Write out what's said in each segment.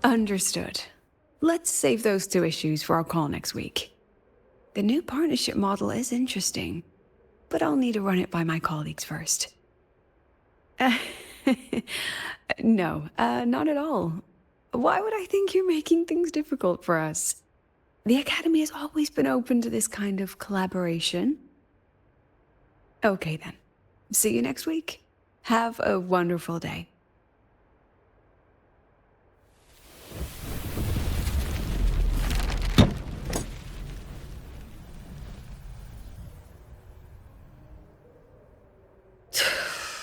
Understood. Let's save those two issues for our call next week. The new partnership model is interesting, but I'll need to run it by my colleagues first. No, not at all. Why would I think you're making things difficult for us? The Academy has always been open to this kind of collaboration. Okay then. See you next week. Have a wonderful day.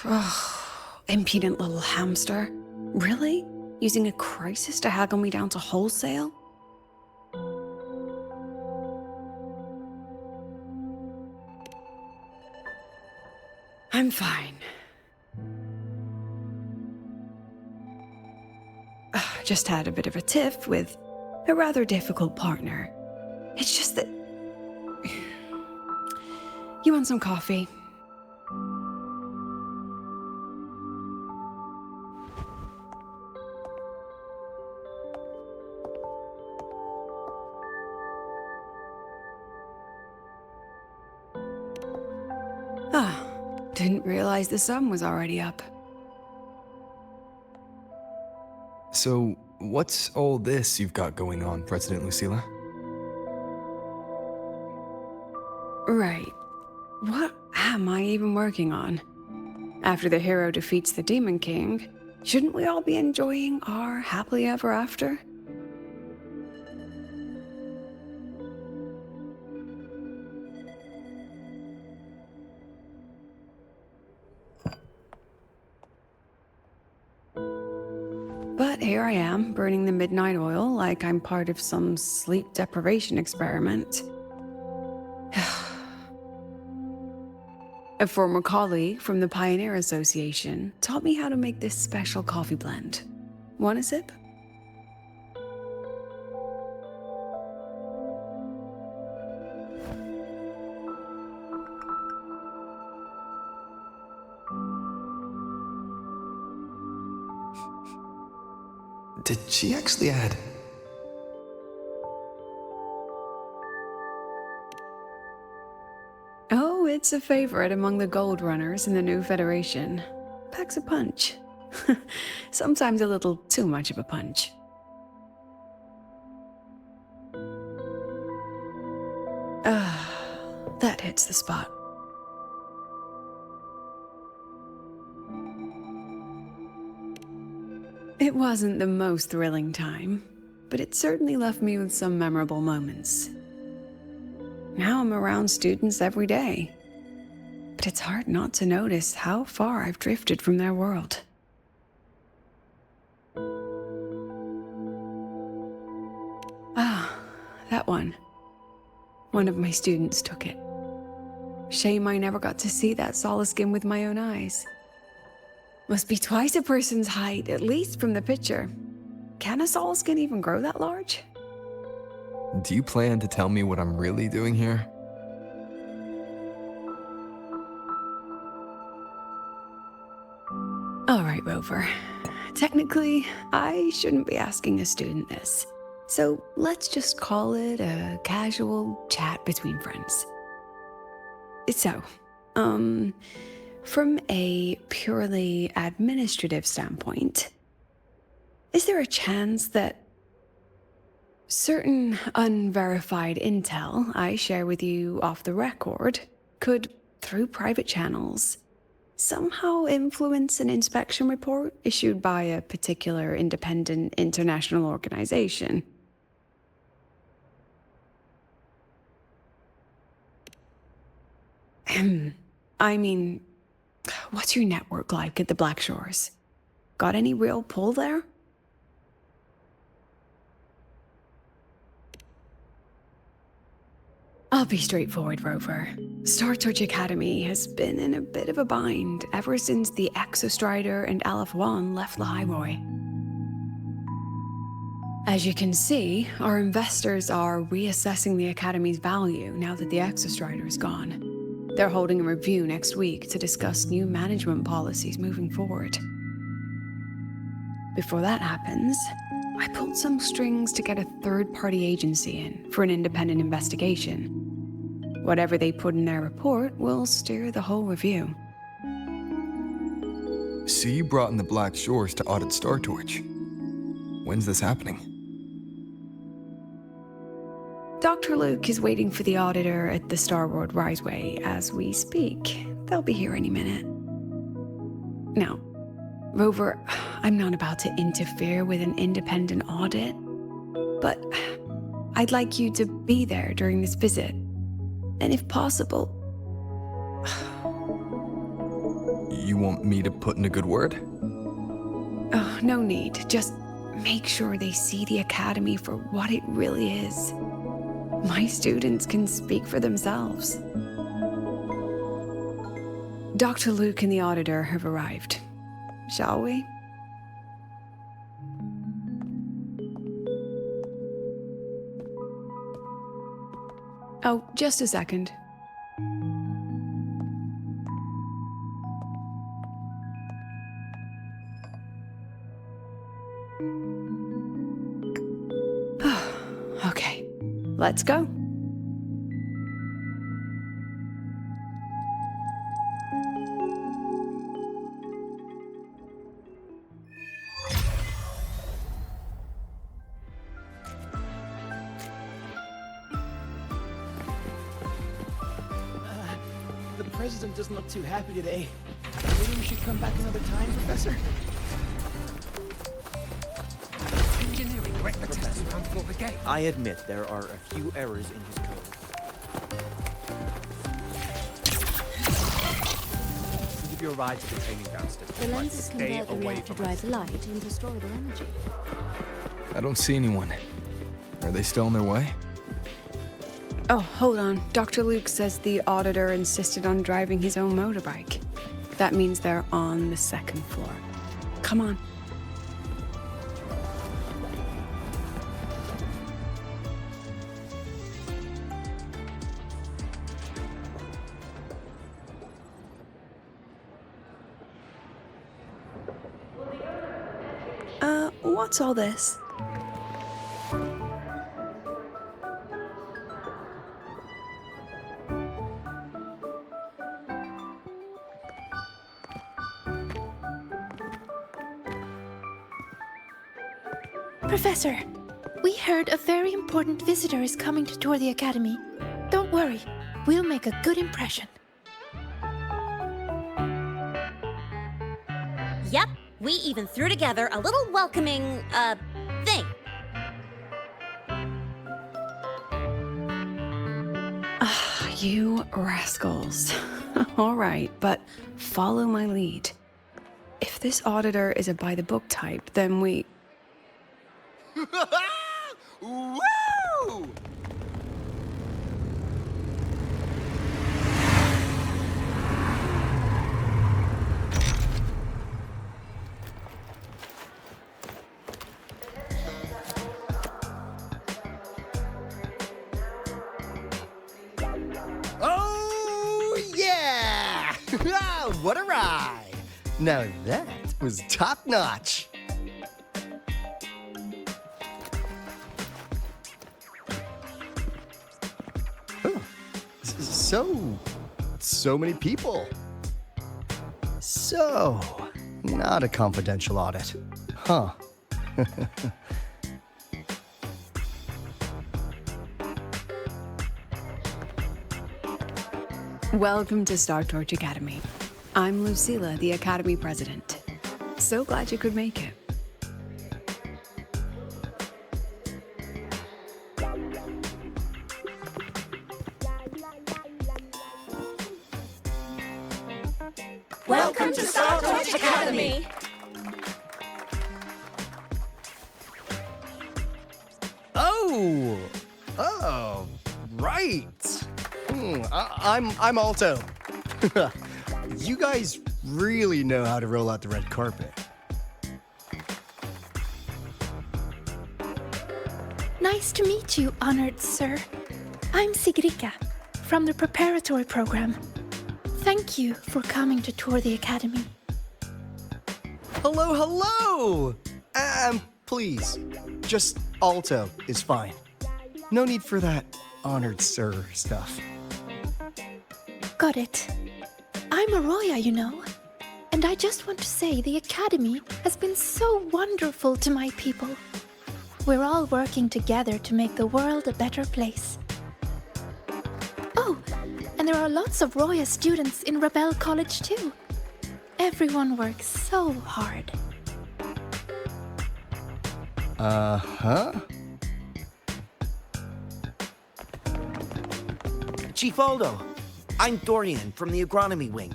Oh, impudent little hamster. Really? Using a crisis to haggle me down to wholesale? I'm fine. Just had a bit of a tiff with a rather difficult partner. It's just that... You want some coffee? Ah, didn't realize the sun was already up. So, what's all this you've got going on, President Lucilla? Right. What am I even working on? After the hero defeats the Demon King, shouldn't we all be enjoying our happily ever after? But here I am, burning the midnight oil like I'm part of some sleep deprivation experiment. A former colleague from the Pioneer Association taught me how to make this special coffee blend. Want a sip? Did she actually add? Oh, it's a favorite among the gold runners in the new Federation. Packs a punch. Sometimes a little too much of a punch. Ah, that hits the spot. It wasn't the most thrilling time, but it certainly left me with some memorable moments. Now I'm around students every day, but it's hard not to notice how far I've drifted from their world. Ah, that one. One of my students took it. Shame I never got to see that solace skin with my own eyes. Must be twice a person's height, at least from the picture. Can a solace skin even grow that large? Do you plan to tell me what I'm really doing here? All right, Rover. Technically, I shouldn't be asking a student this. So let's just call it a casual chat between friends. So, from a purely administrative standpoint, is there a chance that certain unverified intel I share with you off the record could, through private channels, somehow influence an inspection report issued by a particular independent international organization? I mean, what's your network like at the Black Shores? Got any real pull there? I'll be straightforward, Rover. Star Torch Academy has been in a bit of a bind ever since the Exostrider and Aleph One left Lahairoi. As you can see, our investors are reassessing the Academy's value now that the Exostrider is gone. They're holding a review next week to discuss new management policies moving forward. before that happens, I pulled some strings to get a third-party agency in for an independent investigation. Whatever they put in their report will steer the whole review. So you brought in the Black Shores to audit Star Torch. When's this happening? Dr. Luke is waiting for the auditor at the Starboard Riseway as we speak. They'll be here any minute. Now, Rover, I'm not about to interfere with an independent audit, but I'd like you to be there during this visit. And if possible... You want me to put in a good word? Oh, no need. Just make sure they see the Academy for what it really is. My students can speak for themselves. Dr. Luke and the auditor have arrived. Shall we? Oh, just a second. Okay, let's go. The president doesn't look too happy today. Maybe we should come back another time, Professor? Engineering wrecked the test and brought the gate. I admit there are a few errors in his code. I'll give you a ride to the training downstairs. The lenses Stay convert the away reactor from us. drive light into storeable energy. I don't see anyone. Are they still on their way? Oh, hold on. Dr. Luke says the auditor insisted on driving his own motorbike. That means they're on the second floor. Come on. What's all this? Professor, we heard a very important visitor is coming to tour the Academy. Don't worry, we'll make a good impression. Yep, we even threw together a little welcoming, thing. You rascals. All right, but follow my lead. If this auditor is a by-the-book type, then we... Woo! Oh, yeah! What a ride! Now that was top-notch. Huh. So many people. So, not a confidential audit. Huh. Welcome to Star Torch Academy. I'm Lucilla, the Academy President. So glad you could make it. Welcome to Star Torch Academy! Oh, right. I'm Alto. You guys really know how to roll out the red carpet. Nice to meet you, honored sir. I'm Sigrika, from the preparatory program. Thank you for coming to tour the Academy. Hello. Please, just Alto is fine. No need for that honored sir stuff. Got it. I'm a Roya, you know. And I just want to say the Academy has been so wonderful to my people. We're all working together to make the world a better place. Oh, and there are lots of Roya students in Rebel College too. Everyone works so hard. Uh-huh. Chief Aldo, I'm Dorian from the agronomy wing.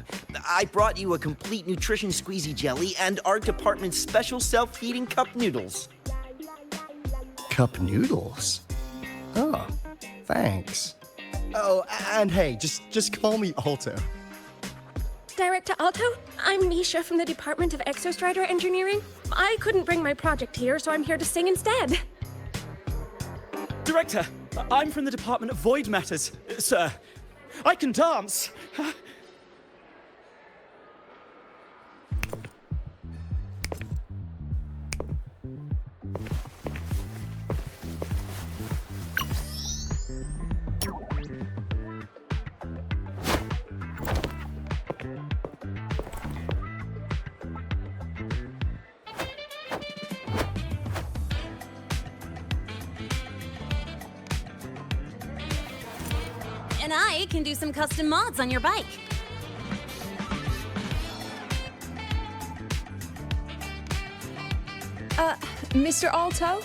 I brought you a complete nutrition squeezy jelly and our department's special self-feeding cup noodles. Cup noodles? Oh, thanks. Oh, and hey, just call me Alto. Director Alto, I'm Nisha from the Department of Exostrider Engineering. I couldn't bring my project here, so I'm here to sing instead. Director, I'm from the Department of Void Matters. Sir, I can dance. And I can do some custom mods on your bike. Mr. Alto?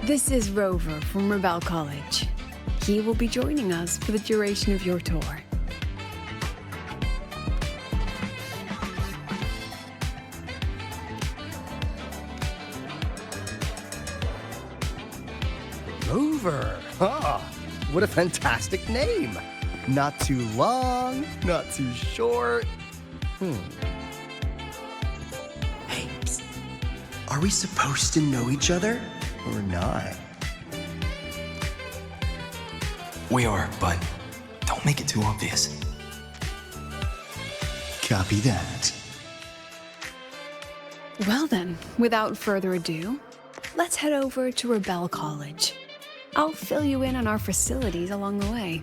This is Rover from Rebel College. He will be joining us for the duration of your tour. Rover. Ah, what a fantastic name. Not too long, not too short. Hey, psst. Are we supposed to know each other or not? We are, but don't make it too obvious. Copy that. Well then, without further ado, let's head over to Rebel College. I'll fill you in on our facilities along the way.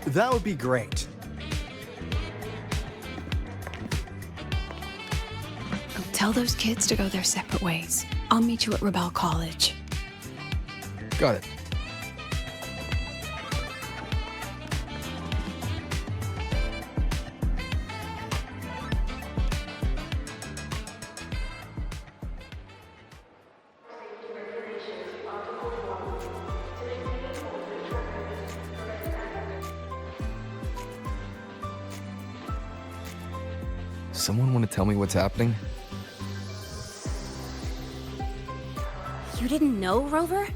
That would be great. Tell those kids to go their separate ways. I'll meet you at Rebel College. Got it. Someone want to tell me what's happening? You didn't know, Rover?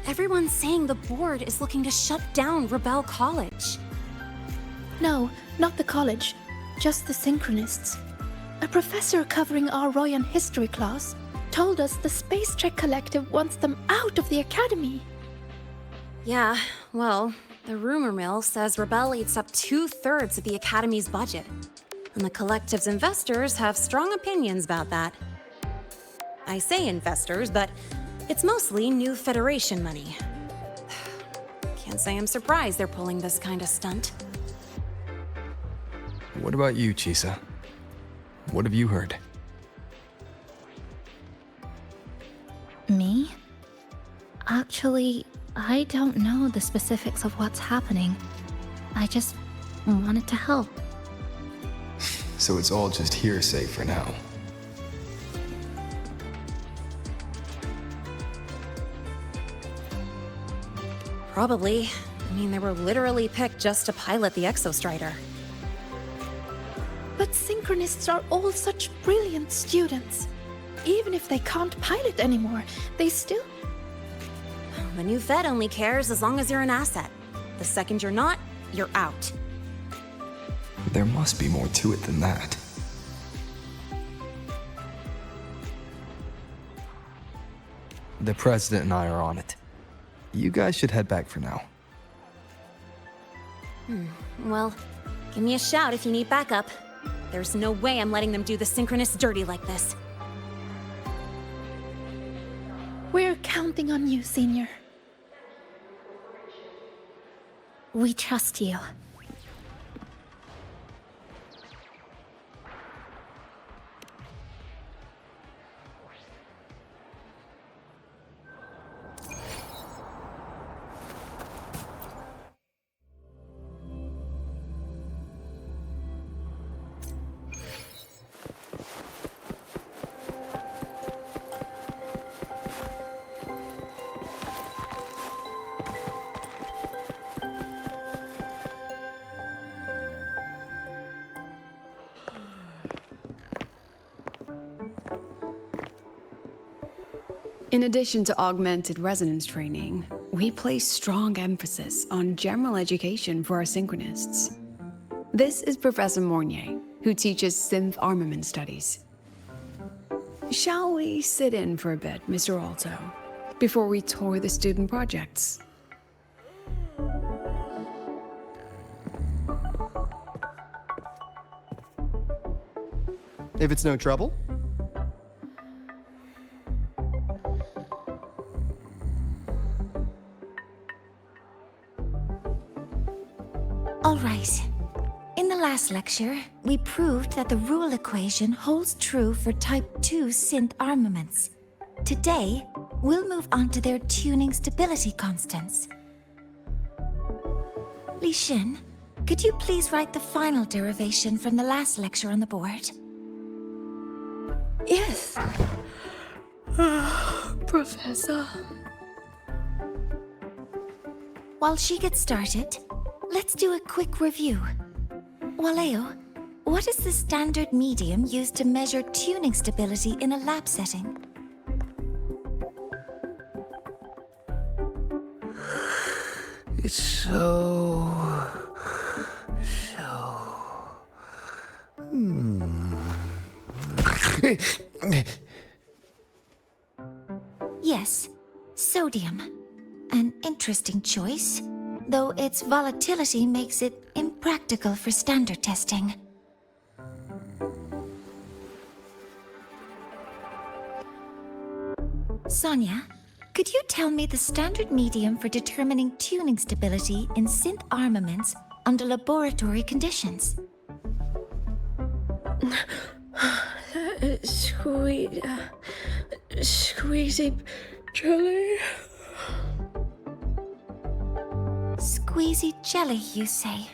Everyone's saying the board is looking to shut down Rebel College. No, not the college, just the Synchronists. A professor covering our Royan history class told us the Space Trek Collective wants them out of the Academy. Yeah, well, the rumor mill says Rebel eats up 2/3 of the Academy's budget. And the Collective's investors have strong opinions about that. I say investors, but it's mostly new Federation money. Can't say I'm surprised they're pulling this kind of stunt. What about you, Chisa? What have you heard? Me? Actually, I don't know the specifics of what's happening. I just wanted to help. So it's all just hearsay for now. Probably. I mean, they were literally picked just to pilot the Exostrider. But Synchronists are all such brilliant students. Even if they can't pilot anymore, they still... The new Fed only cares as long as you're an asset. The second you're not, you're out. There must be more to it than that. The president and I are on it. You guys should head back for now. Well, give me a shout if you need backup. There's no way I'm letting them do the synchronous dirty like this. We're counting on you, Senior. We trust you. In addition to augmented resonance training, we place strong emphasis on general education for our synchronists. This is Professor Mornier, who teaches synth armament studies. Shall we sit in for a bit, Mr. Alto, before we tour the student projects? If it's no trouble. All right. In the last lecture, we proved that the rule equation holds true for Type 2 synth armaments. Today, we'll move on to their tuning stability constants. Li Xin, could you please write the final derivation from the last lecture on the board? Yes. Professor. While she gets started, let's do a quick review. Waleo, what is the standard medium used to measure tuning stability in a lab setting? It's so... Yes, sodium. An interesting choice, though its volatility makes it impractical for standard testing. Sonia, could you tell me the standard medium for determining tuning stability in synth armaments under laboratory conditions? Squeezy jelly. Squeezy jelly, you say?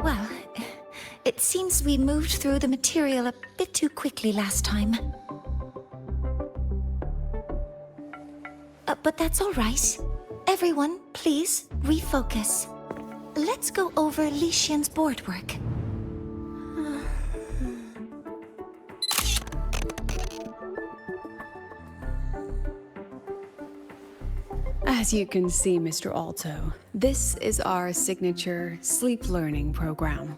Well, it seems we moved through the material a bit too quickly last time. But that's all right. Everyone, please, refocus. Let's go over Li Xian's board work. As you can see, Mr. Alto, this is our signature sleep learning program.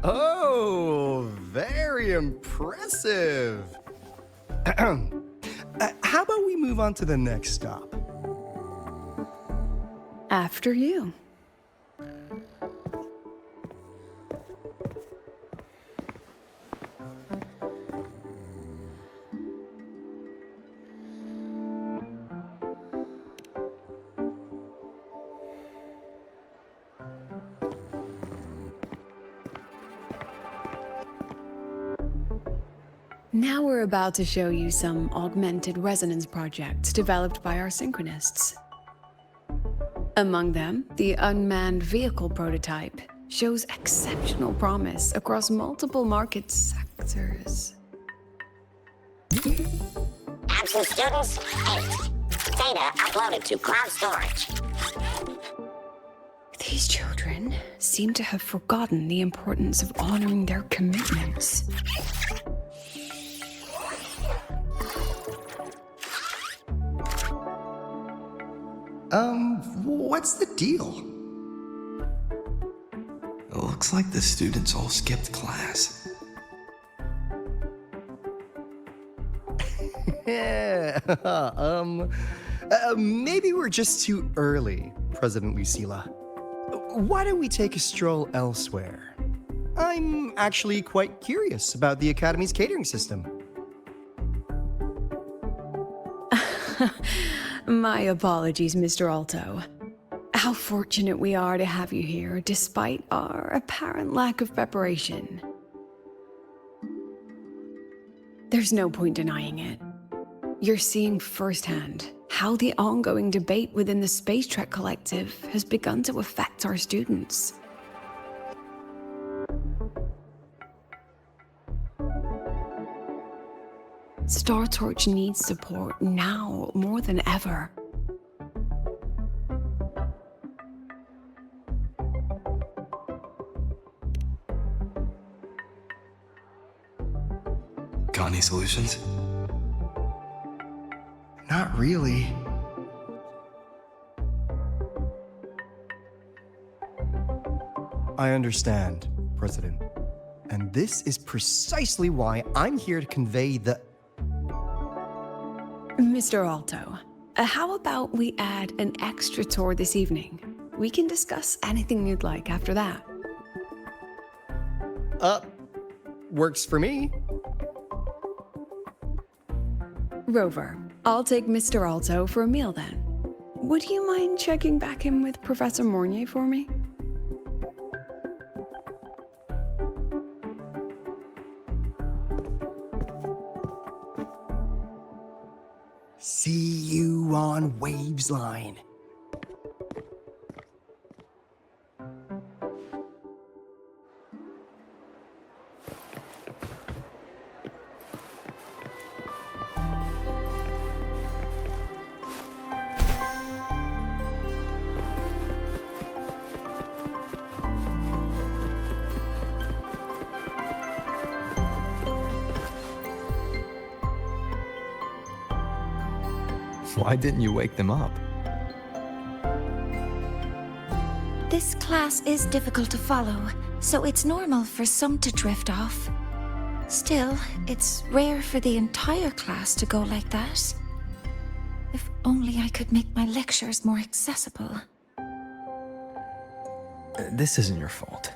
Oh, very impressive. How about we move on to the next stop? After you. Now we're about to show you some augmented resonance projects developed by our synchronists. Among them, the unmanned vehicle prototype shows exceptional promise across multiple market sectors. Absent students, 8. Data uploaded to cloud storage. These children seem to have forgotten the importance of honoring their commitments. What's the deal? It looks like the students all skipped class. Yeah, maybe we're just too early, President Lucila. Why don't we take a stroll elsewhere? I'm actually quite curious about the Academy's catering system. My apologies, Mr. Alto. How fortunate we are to have you here, despite our apparent lack of preparation. There's no point denying it. You're seeing firsthand how the ongoing debate within the Space Trek Collective has begun to affect our students. Star Torch needs support now more than ever. Got any solutions? Not really. I understand, President. And this is precisely why I'm here to convey the... Mr. Alto, how about we add an extra tour this evening? We can discuss anything you'd like after that. Works for me. Rover, I'll take Mr. Alto for a meal then. Would you mind checking back in with Professor Mornier for me? See you on Waves Line. Why didn't you wake them up? This class is difficult to follow, so it's normal for some to drift off. Still, it's rare for the entire class to go like that. If only I could make my lectures more accessible. This isn't your fault.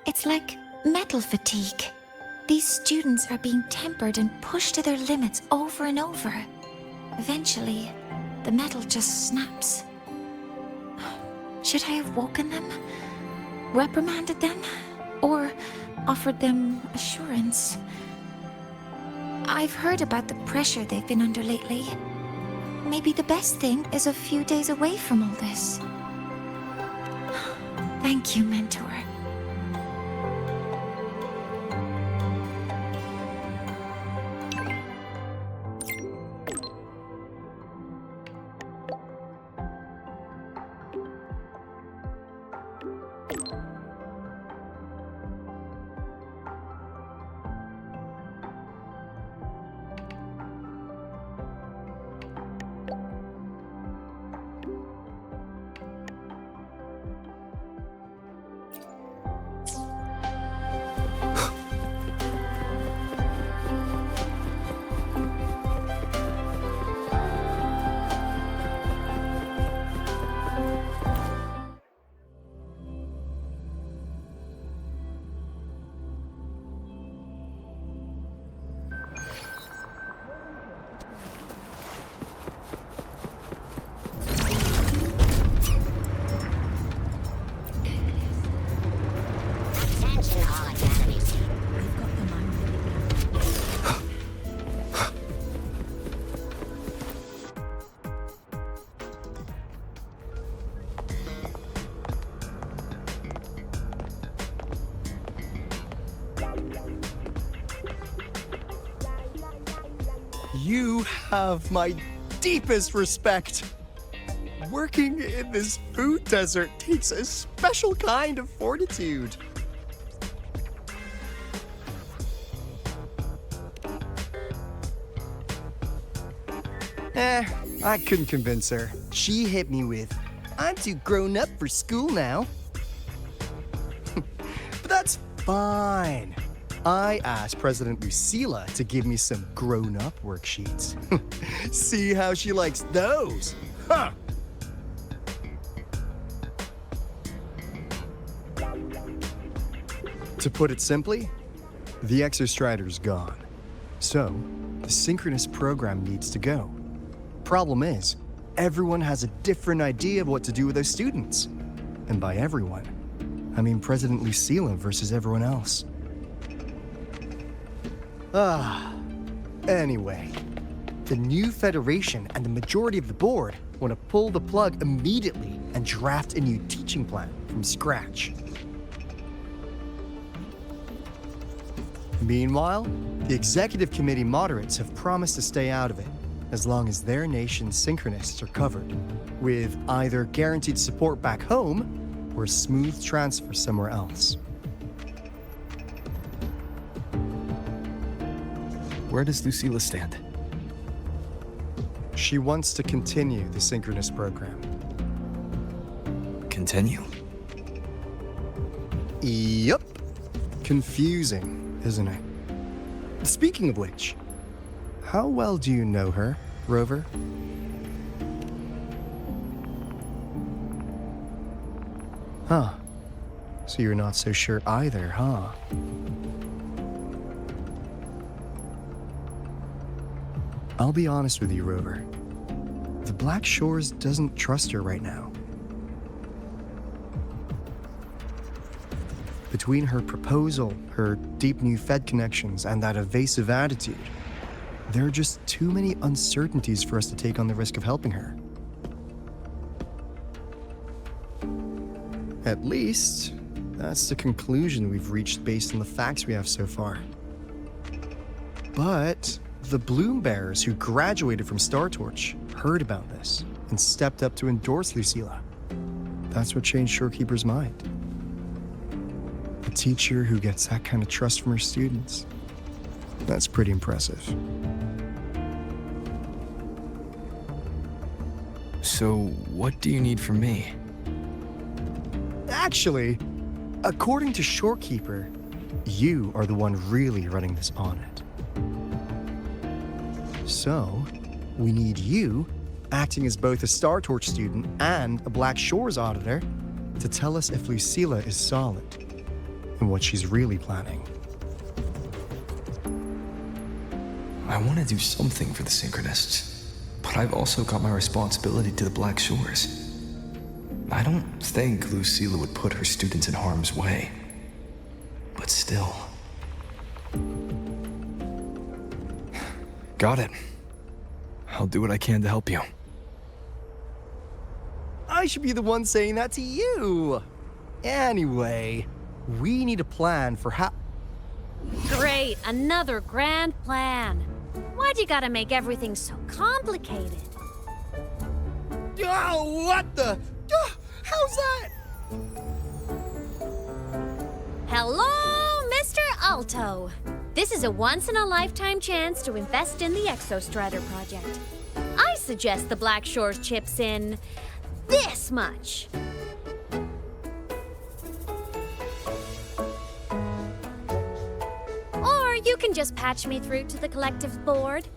It's like metal fatigue. These students are being tempered and pushed to their limits over and over. Eventually, the metal just snaps. Should I have woken them? Reprimanded them? Or offered them assurance? I've heard about the pressure they've been under lately. Maybe the best thing is a few days away from all this. Thank you, Mentor. You have my deepest respect. Working in this food desert takes a special kind of fortitude. I couldn't convince her. She hit me with, "I'm too grown up for school now." But that's fine. I asked President Lucilla to give me some grown-up worksheets. See how she likes those, huh? To put it simply, the Exostrider's gone. So, the synchronous program needs to go. Problem is, everyone has a different idea of what to do with those students. And by everyone, I mean President Lucilla versus everyone else. Anyway, the new Federation and the majority of the board want to pull the plug immediately and draft a new teaching plan from scratch. Meanwhile, the executive committee moderates have promised to stay out of it, as long as their nation's synchronists are covered, with either guaranteed support back home or a smooth transfer somewhere else. Where does Lucilla stand? She wants to continue the synchronous program. Continue? Yup. Confusing, isn't it? Speaking of which, how well do you know her, Rover? Huh. So you're not so sure either, huh? I'll be honest with you, Rover. The Black Shores doesn't trust her right now. Between her proposal, her deep new Fed connections, and that evasive attitude, there are just too many uncertainties for us to take on the risk of helping her. At least, that's the conclusion we've reached based on the facts we have so far. But the Bloom Bearers who graduated from Star Torch heard about this and stepped up to endorse Lucilla. That's what changed Shorekeeper's mind. A teacher who gets that kind of trust from her students. That's pretty impressive. So, what do you need from me? Actually, according to Shorekeeper, you are the one really running this planet. So, we need you, acting as both a Star Torch student and a Black Shores auditor, to tell us if Lucilla is solid and what she's really planning. I want to do something for the Synchronists, but I've also got my responsibility to the Black Shores. I don't think Lucilla would put her students in harm's way, but still. Got it. I'll do what I can to help you. I should be the one saying that to you. Anyway, we need a plan for how... Great, another grand plan. Why'd you gotta make everything so complicated? Oh, what the... how's that? Hello, Mr. Alto. This is a once-in-a-lifetime chance to invest in the Exostrider project. I suggest the Black Shores chips in this much. Or you can just patch me through to the collective board.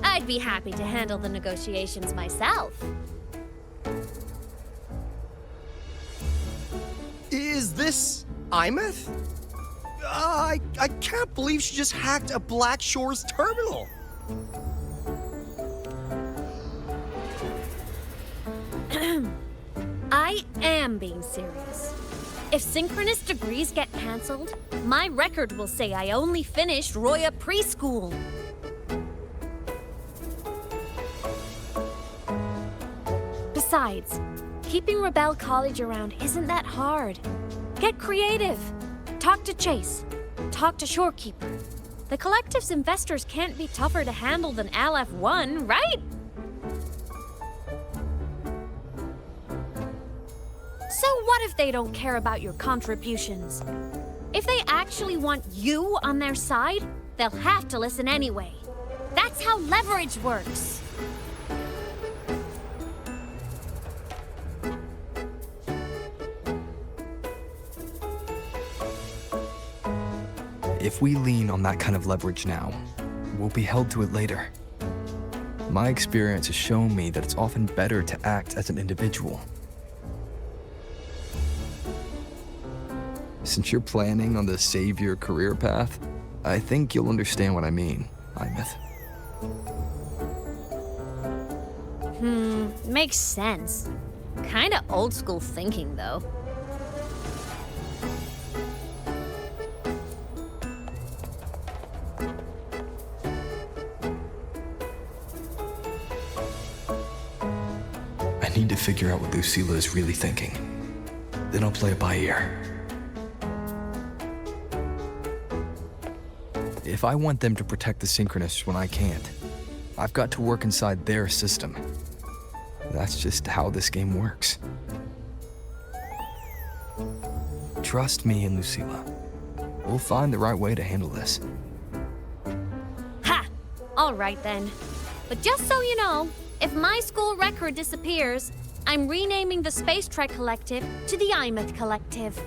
I'd be happy to handle the negotiations myself. Is this Imeth? I can't believe she just hacked a Black Shores terminal. I am being serious. If synchronous degrees get cancelled, my record will say I only finished Roya preschool. Besides, keeping Rebel College around isn't that hard. Get creative. Talk to Chase. Talk to Shorekeeper. The Collective's investors can't be tougher to handle than LF1, right? So what if they don't care about your contributions? If they actually want you on their side, they'll have to listen anyway. That's how leverage works. If we lean on that kind of leverage now, we'll be held to it later. My experience has shown me that it's often better to act as an individual. Since you're planning on the savior career path, I think you'll understand what I mean, Imeth. Makes sense. Kinda old school thinking, though. I need to figure out what Lucilla is really thinking. Then I'll play it by ear. If I want them to protect the Synchronists when I can't, I've got to work inside their system. That's just how this game works. Trust me and Lucilla. We'll find the right way to handle this. Ha! Alright then. But just so you know, if my school record disappears, I'm renaming the Space Trek Collective to the Imeth Collective.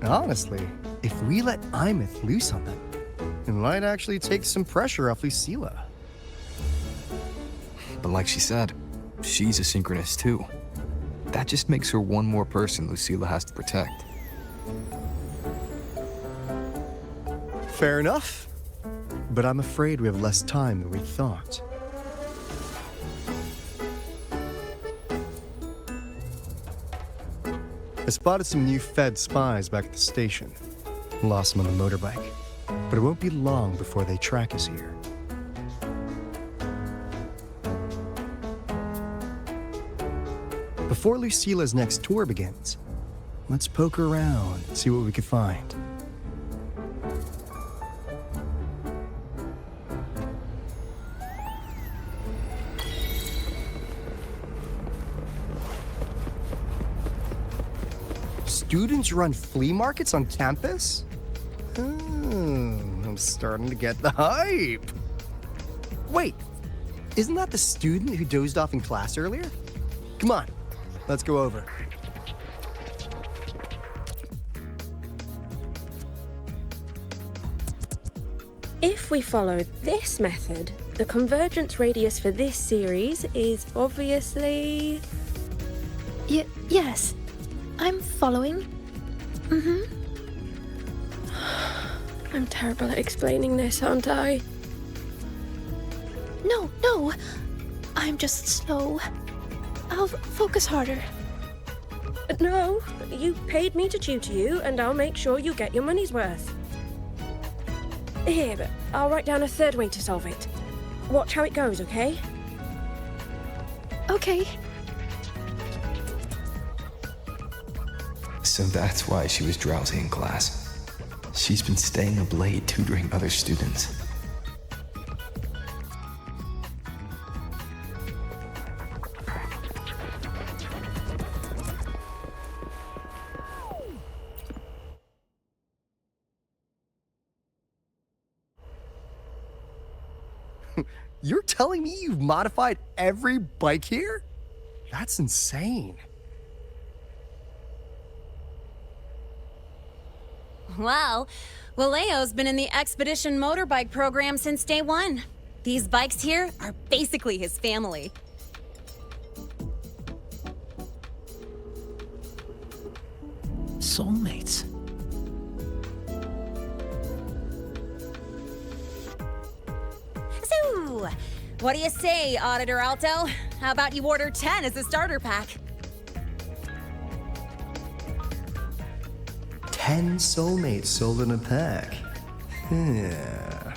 Honestly, if we let Imeth loose on them, it might actually take some pressure off Lucilla. But like she said, she's a Synchronist too. That just makes her one more person Lucilla has to protect. Fair enough. But I'm afraid we have less time than we thought. I spotted some new Fed spies back at the station. Lost them on the motorbike. But it won't be long before they track us here. Before Lucilla's next tour begins, let's poke around and see what we can find. Students run flea markets on campus? I'm starting to get the hype. Wait, isn't that the student who dozed off in class earlier? Come on, let's go over. If we follow this method, the convergence radius for this series is obviously... Yes. I'm following. I'm terrible at explaining this, aren't I? No. I'm just slow. I'll focus harder. No, you paid me to tutor you, and I'll make sure you get your money's worth. Here, but I'll write down a third way to solve it. Watch how it goes, okay? Okay. So that's why she was drowsy in class. She's been staying up late tutoring other students. You're telling me you've modified every bike here? That's insane. Well, Waleo's been in the Expedition motorbike program since day one. These bikes here are basically his family. Soulmates. So, what do you say, Auditor Alto? How about you order 10 as a starter pack? 10 soulmates sold in a pack. Yeah.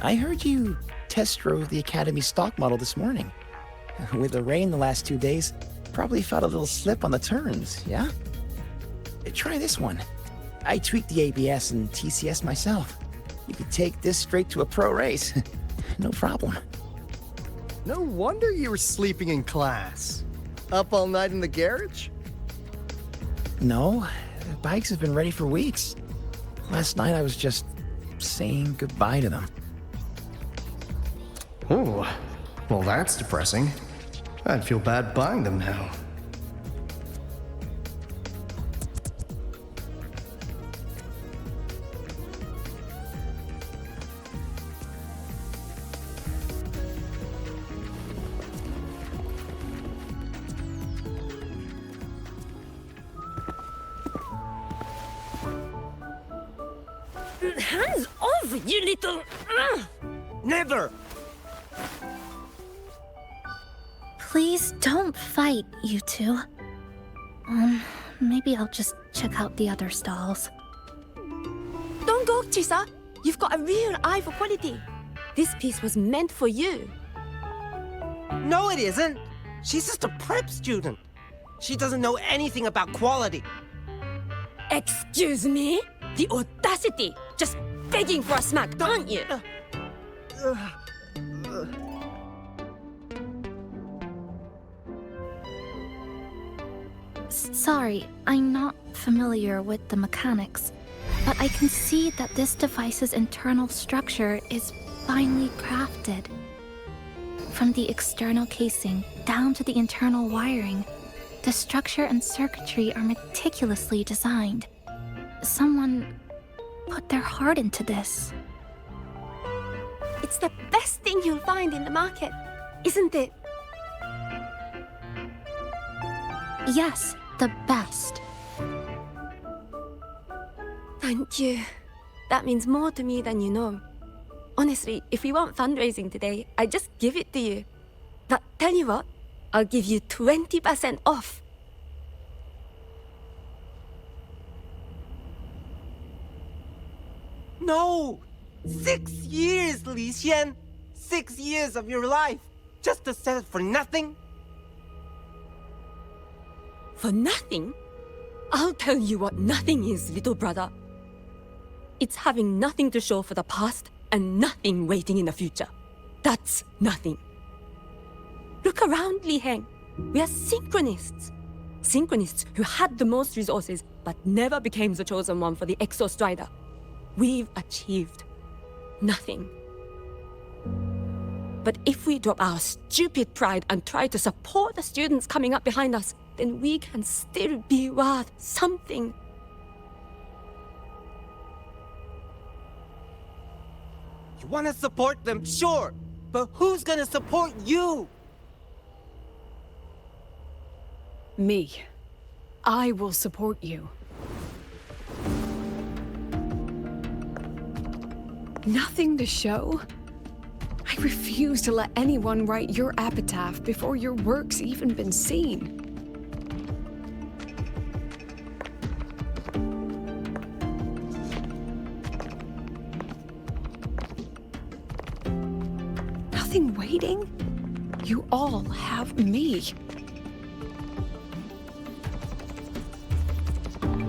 I heard you test drove the Academy stock model this morning. With the rain the last 2 days, probably felt a little slip on the turns, yeah? Try this one. I tweaked the ABS and TCS myself. You could take this straight to a pro race. No problem. No wonder you were sleeping in class. Up all night in the garage? No, the bikes have been ready for weeks. Last night I was just saying goodbye to them. Oh, well that's depressing. I'd feel bad buying them now. Hands off, you little... Never! Please don't fight, you two. Maybe I'll just check out the other stalls. Don't go, Chisa. You've got a real eye for quality. This piece was meant for you. No, it isn't. She's just a prep student. She doesn't know anything about quality. Excuse me? The audacity! Just begging for a smack, aren't you? Sorry, I'm not familiar with the mechanics, but I can see that this device's internal structure is finely crafted. From the external casing down to the internal wiring, the structure and circuitry are meticulously designed. Someone put their heart into this. It's the best thing you'll find in the market, isn't it? Yes, the best. Thank you. That means more to me than you know. Honestly, if we weren't fundraising today, I'd just give it to you. But tell you what, I'll give you 20% off. No! 6 years, Li Xian! 6 years of your life! Just to sell it for nothing? For nothing? I'll tell you what nothing is, little brother. It's having nothing to show for the past and nothing waiting in the future. That's nothing. Look around, Li Heng. We are synchronists. Synchronists who had the most resources but never became the chosen one for the Exo Strider. We've achieved nothing. But if we drop our stupid pride and try to support the students coming up behind us, then we can still be worth something. You want to support them, sure. But who's gonna support you? Me. I will support you. Nothing to show? I refuse to let anyone write your epitaph before your work's even been seen. Nothing waiting? You all have me.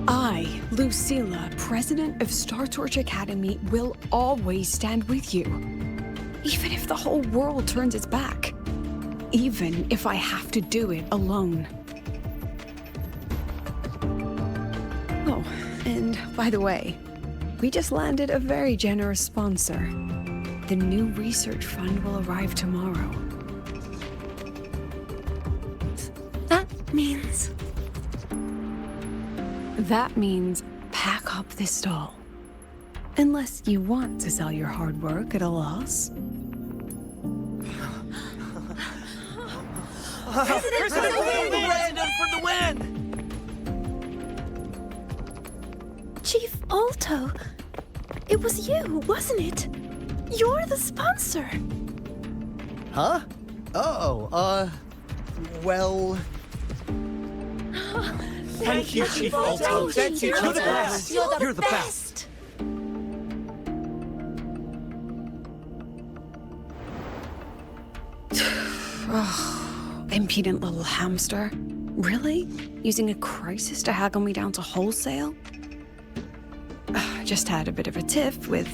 I, Lucilla, president of Star Torch Academy, will always stand with you. Even if the whole world turns its back. Even if I have to do it alone. Oh, and by the way, we just landed a very generous sponsor. The new research fund will arrive tomorrow. That means... That means pack up this stall. Unless you want to sell your hard work at a loss. President for the win! Chief Alto, it was you, wasn't it? You're the sponsor. Huh? Oh, well... Thank you, Chief Alto. Thank you. You're the best. You're the best. Impudent little hamster. Really? Using a crisis to haggle me down to wholesale? Just had a bit of a tiff with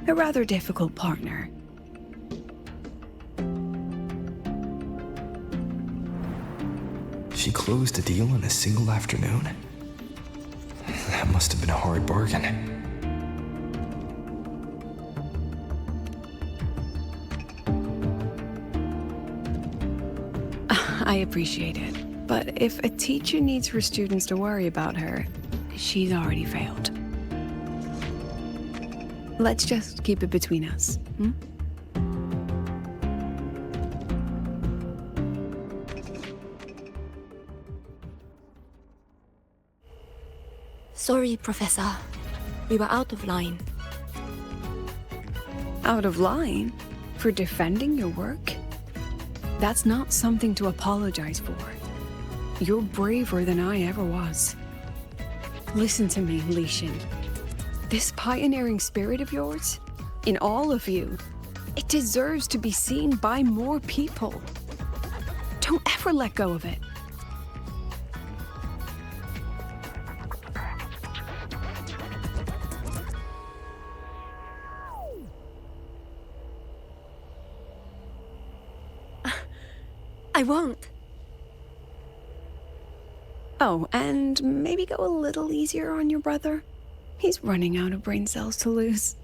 a rather difficult partner. She closed a deal in a single afternoon? That must have been a hard bargain. I appreciate it, but if a teacher needs her students to worry about her, she's already failed. Let's just keep it between us, hmm? Sorry, Professor. We were out of line. Out of line? For defending your work? That's not something to apologize for. You're braver than I ever was. Listen to me, Lishan. This pioneering spirit of yours, in all of you, it deserves to be seen by more people. Don't ever let go of it. I won't. Oh, and maybe go a little easier on your brother. He's running out of brain cells to lose.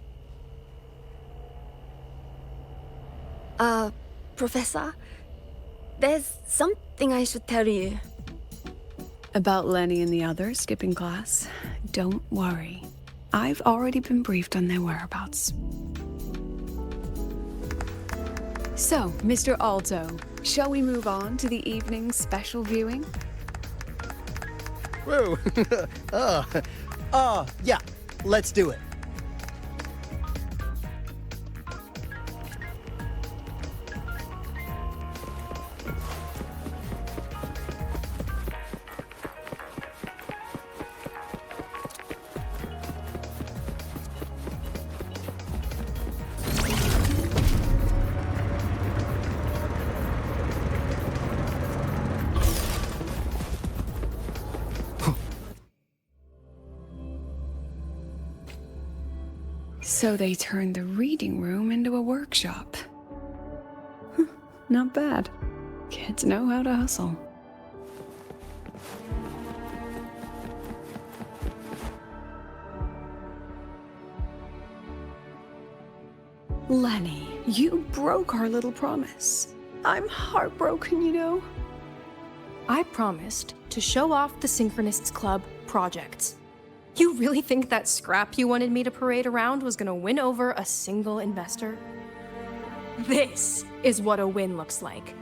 Professor, there's something I should tell you. About Lenny and the others skipping class? Don't worry. I've already been briefed on their whereabouts. So, Mr. Alto, shall we move on to the evening's special viewing? Whoa. Yeah, let's do it. So they turned the reading room into a workshop. Not bad. Kids know how to hustle. Lenny, you broke our little promise. I'm heartbroken, you know. I promised to show off the Synchronists Club projects. You really think that scrap you wanted me to parade around was gonna win over a single investor? This is what a win looks like.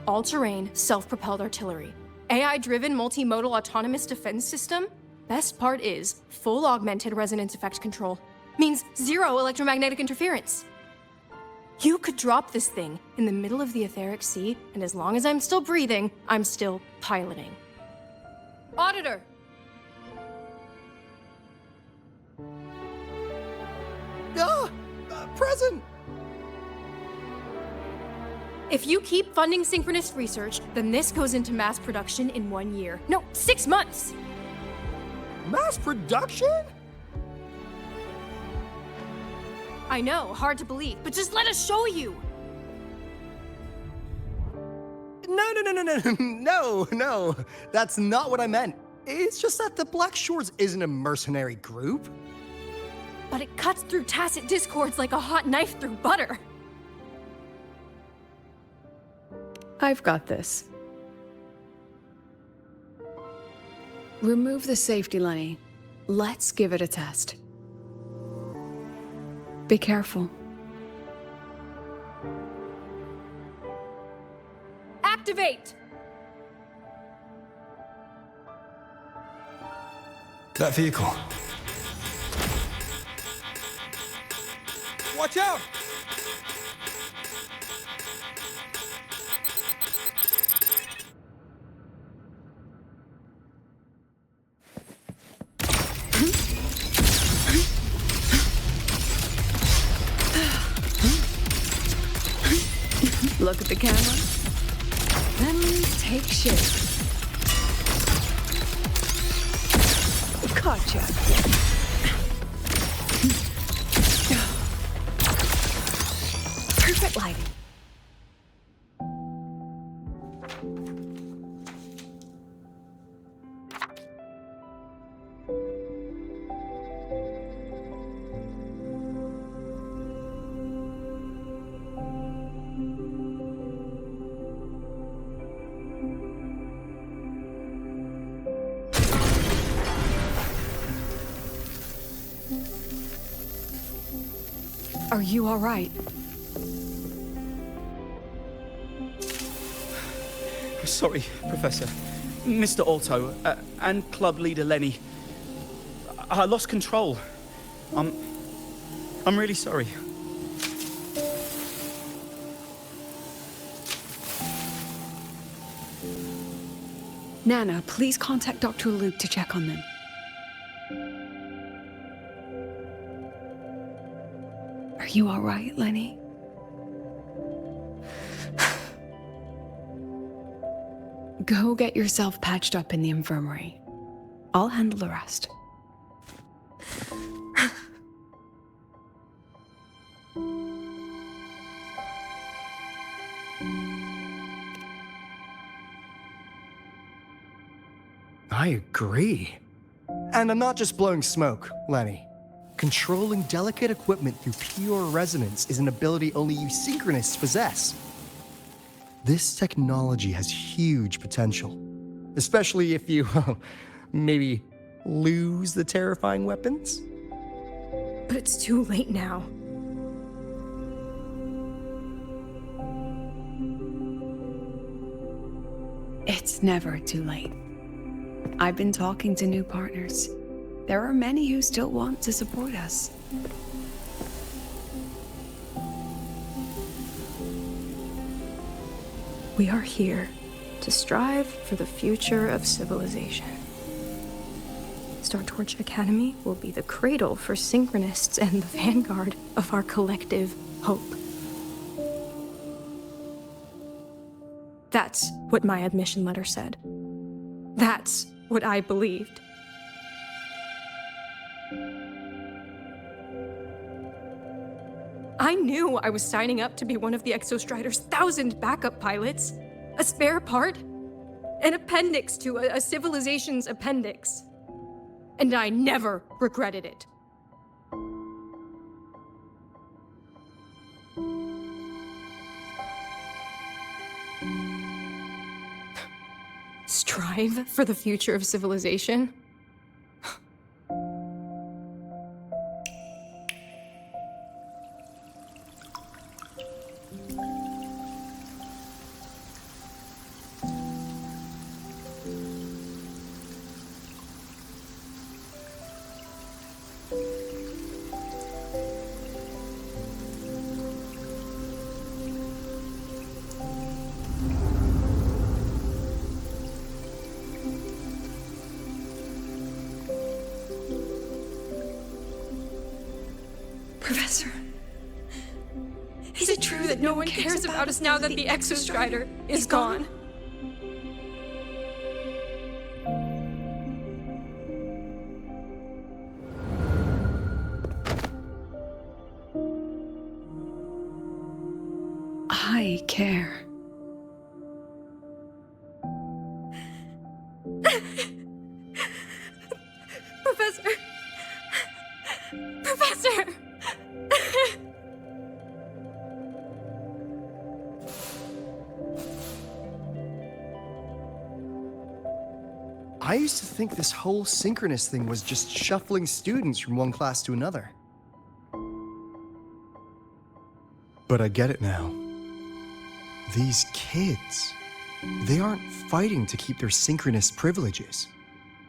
All-terrain, self-propelled artillery. AI-driven multimodal autonomous defense system? Best part is, full augmented resonance effect control. Means zero electromagnetic interference. You could drop this thing in the middle of the etheric sea, and as long as I'm still breathing, I'm still piloting. Auditor! Present! If you keep funding synchronist research, then this goes into mass production in 1 year. No, 6 months! Mass production? I know, hard to believe, but just let us show you! No. That's not what I meant. It's just that the Black Shores isn't a mercenary group. But it cuts through tacit discords like a hot knife through butter. I've got this. Remove the safety, Lenny. Let's give it a test. Be careful. Activate! That vehicle. Watch out! Look at the camera. Then take shape. Gotcha. Perfect lighting. Are you all right? Sorry, Professor. Mr. Alto, and club leader Lenny. I lost control. I'm really sorry. Nana, please contact Dr. Luke to check on them. Are you all right, Lenny? Go get yourself patched up in the infirmary. I'll handle the rest. I agree. And I'm not just blowing smoke, Lenny. Controlling delicate equipment through pure resonance is an ability only you synchronists possess. This technology has huge potential, especially if you, maybe, lose the terrifying weapons. But it's too late now. It's never too late. I've been talking to new partners. There are many who still want to support us. We are here to strive for the future of civilization. Startorch Academy will be the cradle for synchronists and the vanguard of our collective hope. That's what my admission letter said. That's what I believed. I knew I was signing up to be one of the Exostrider's 1,000 backup pilots, a spare part, an appendix to a civilization's appendix. And I never regretted it. Strive for the future of civilization? Professor, is it true that no one cares about us now that the Exostrider is gone? I care. Professor! Professor! I used to think this whole synchronous thing was just shuffling students from one class to another. But I get it now. These kids, they aren't fighting to keep their synchronous privileges.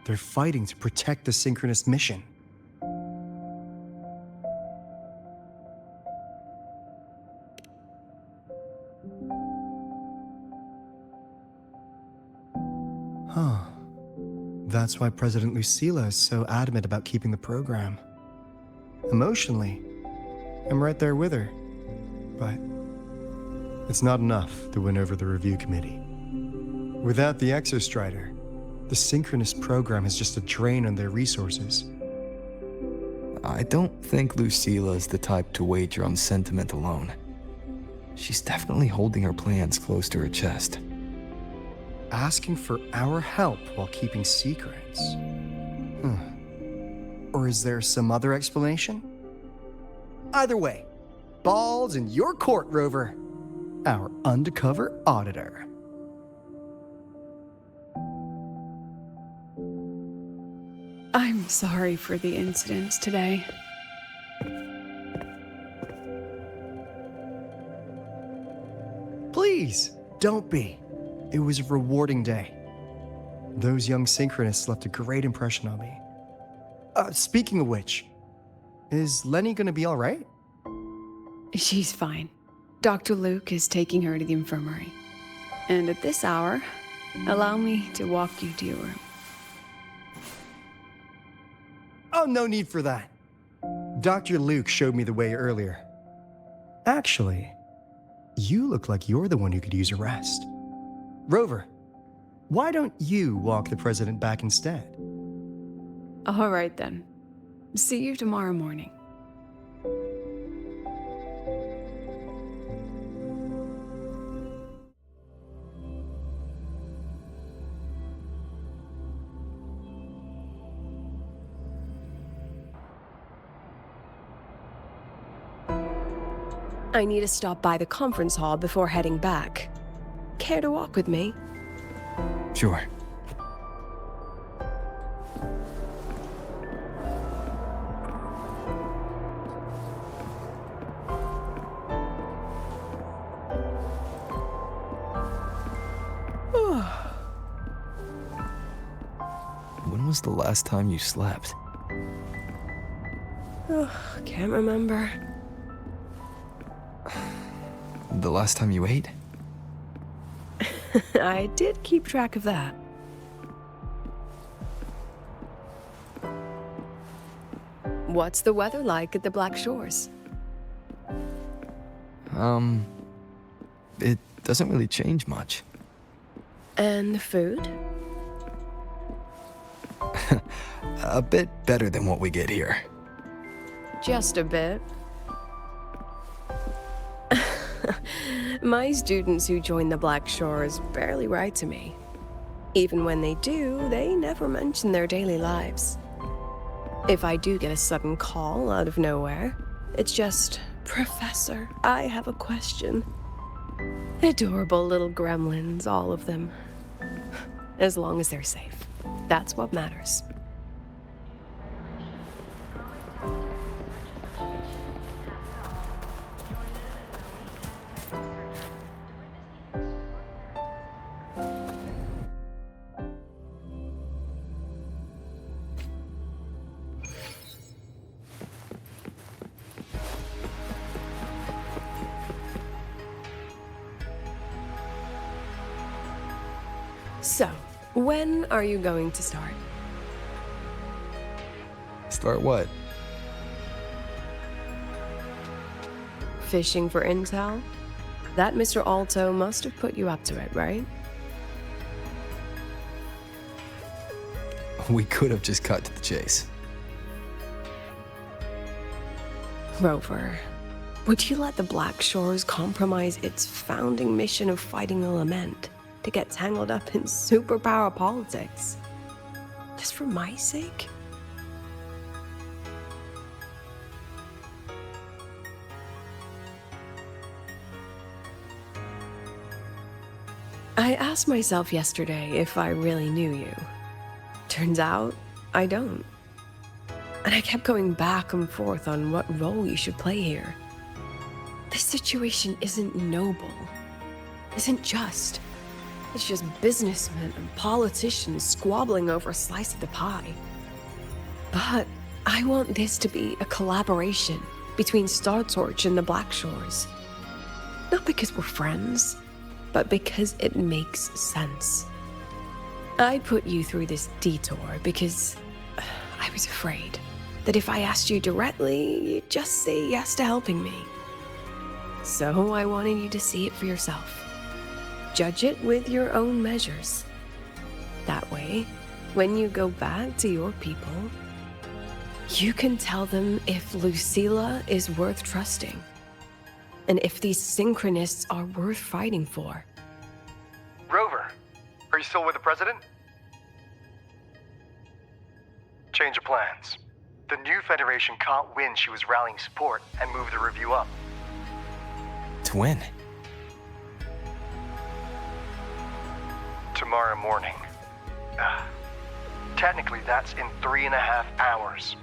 They're fighting to protect the synchronous mission. Huh. That's why President Lucilla is so adamant about keeping the program. Emotionally, I'm right there with her. But it's not enough to win over the review committee. Without the Exostrider, the synchronous program is just a drain on their resources. I don't think Lucilla is the type to wager on sentiment alone. She's definitely holding her plans close to her chest. Asking for our help while keeping secrets. Or is there some other explanation? Either way, ball's in your court, Rover. Our undercover auditor. I'm sorry for the incidents today. Please, don't be. It was a rewarding day. Those young synchronists left a great impression on me. Speaking of which, Is Lenny gonna be alright? She's fine. Dr. Luke is taking her to the infirmary. And at this hour, allow me to walk you to your room. Oh, no need for that. Dr. Luke showed me the way earlier. Actually, you look like you're the one who could use a rest. Rover, why don't you walk the president back instead? All right then. See you tomorrow morning. I need to stop by the conference hall before heading back. Care to walk with me? Sure. When was the last time you slept? Can't remember. The last time you ate? I did keep track of that. What's the weather like at the Black Shores? It doesn't really change much. And the food? A bit better than what we get here. Just a bit. My students who join the Black Shores barely write to me. Even when they do, they never mention their daily lives. If I do get a sudden call out of nowhere, it's just, "Professor, I have a question." Adorable little gremlins, all of them. As long as they're safe. That's what matters. So, when are you going to start? Start what? Fishing for intel? That Mr. Alto must have put you up to it, right? We could have just cut to the chase. Rover, would you let the Black Shores compromise its founding mission of fighting the Lament to get tangled up in superpower politics? Just for my sake? I asked myself yesterday if I really knew you. Turns out, I don't. And I kept going back and forth on what role you should play here. This situation isn't noble, isn't just. It's just businessmen and politicians squabbling over a slice of the pie. But I want this to be a collaboration between StarTorch and the Black Shores. Not because we're friends, but because it makes sense. I put you through this detour because I was afraid that if I asked you directly, you'd just say yes to helping me. So I wanted you to see it for yourself. Judge it with your own measures. That way, when you go back to your people, you can tell them if Lucilla is worth trusting, and if these synchronists are worth fighting for. Rover, are you still with the president? Change of plans. The new Federation caught wind she was rallying support and moved the review up. To win. Tomorrow morning. Technically, that's in 3.5 hours.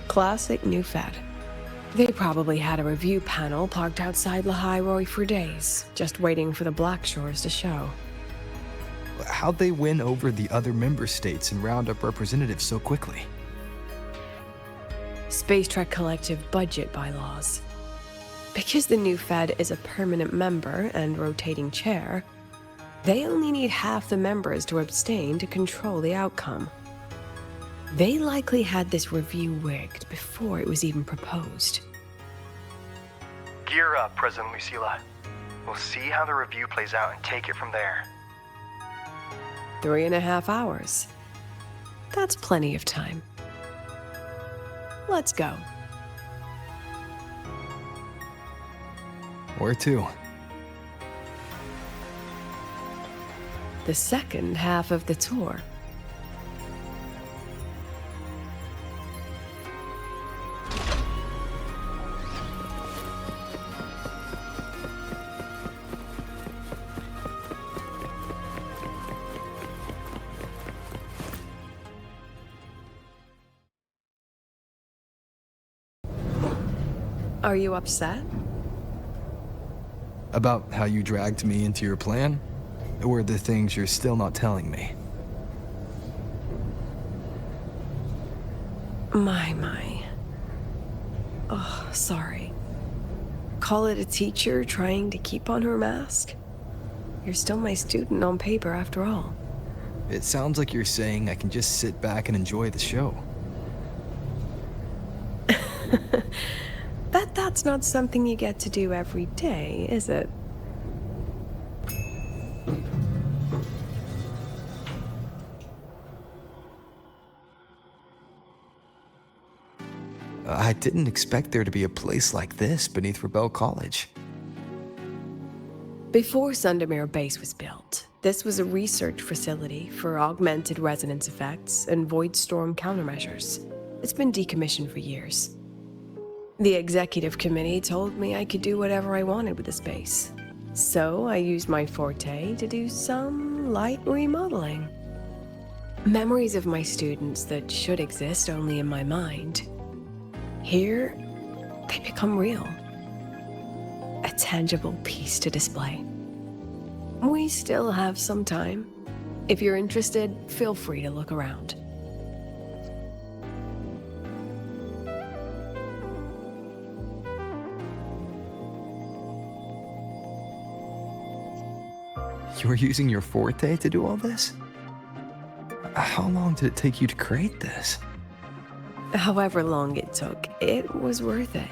Classic New Fed. They probably had a review panel parked outside Lahai for days, just waiting for the Black Shores to show. How'd they win over the other member states and round up representatives so quickly? Space Trek Collective budget bylaws. Because the new Fed is a permanent member and rotating chair, they only need half the members to abstain to control the outcome. They likely had this review rigged before it was even proposed. Gear up, President Lucilla. We'll see how the review plays out and take it from there. 3.5 hours. That's plenty of time. Let's go. Where to? The second half of the tour. Are you upset? About how you dragged me into your plan? Or the things you're still not telling me? My. Oh, sorry. Call it a teacher trying to keep on her mask? You're still my student on paper after all. It sounds like you're saying I can just sit back and enjoy the show. Bet that's not something you get to do every day, is it? I didn't expect there to be a place like this beneath Rebel College. Before Sundermere Base was built, this was a research facility for augmented resonance effects and void storm countermeasures. It's been decommissioned for years. The executive committee told me I could do whatever I wanted with the space. So I used my forte to do some light remodeling. Memories of my students that should exist only in my mind. Here, they become real. A tangible piece to display. We still have some time. If you're interested, feel free to look around. You were using your forte to do all this? How long did it take you to create this? However long it took, it was worth it.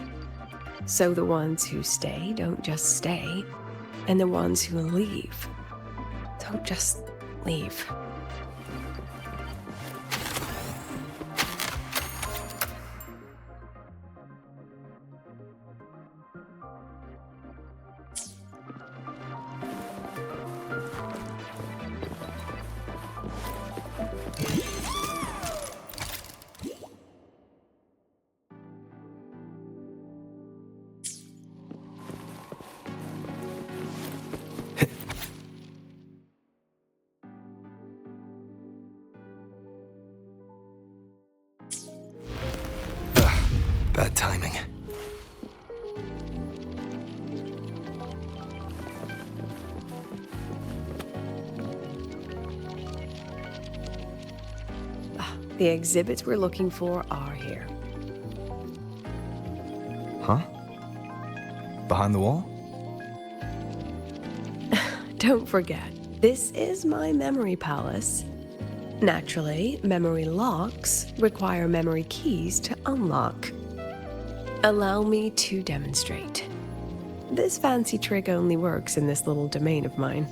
So the ones who stay don't just stay, and the ones who leave don't just leave. Bad timing. The exhibits we're looking for are here. Huh? Behind the wall? Don't forget, this is my memory palace. Naturally, memory locks require memory keys to unlock. Allow me to demonstrate. This fancy trick only works in this little domain of mine.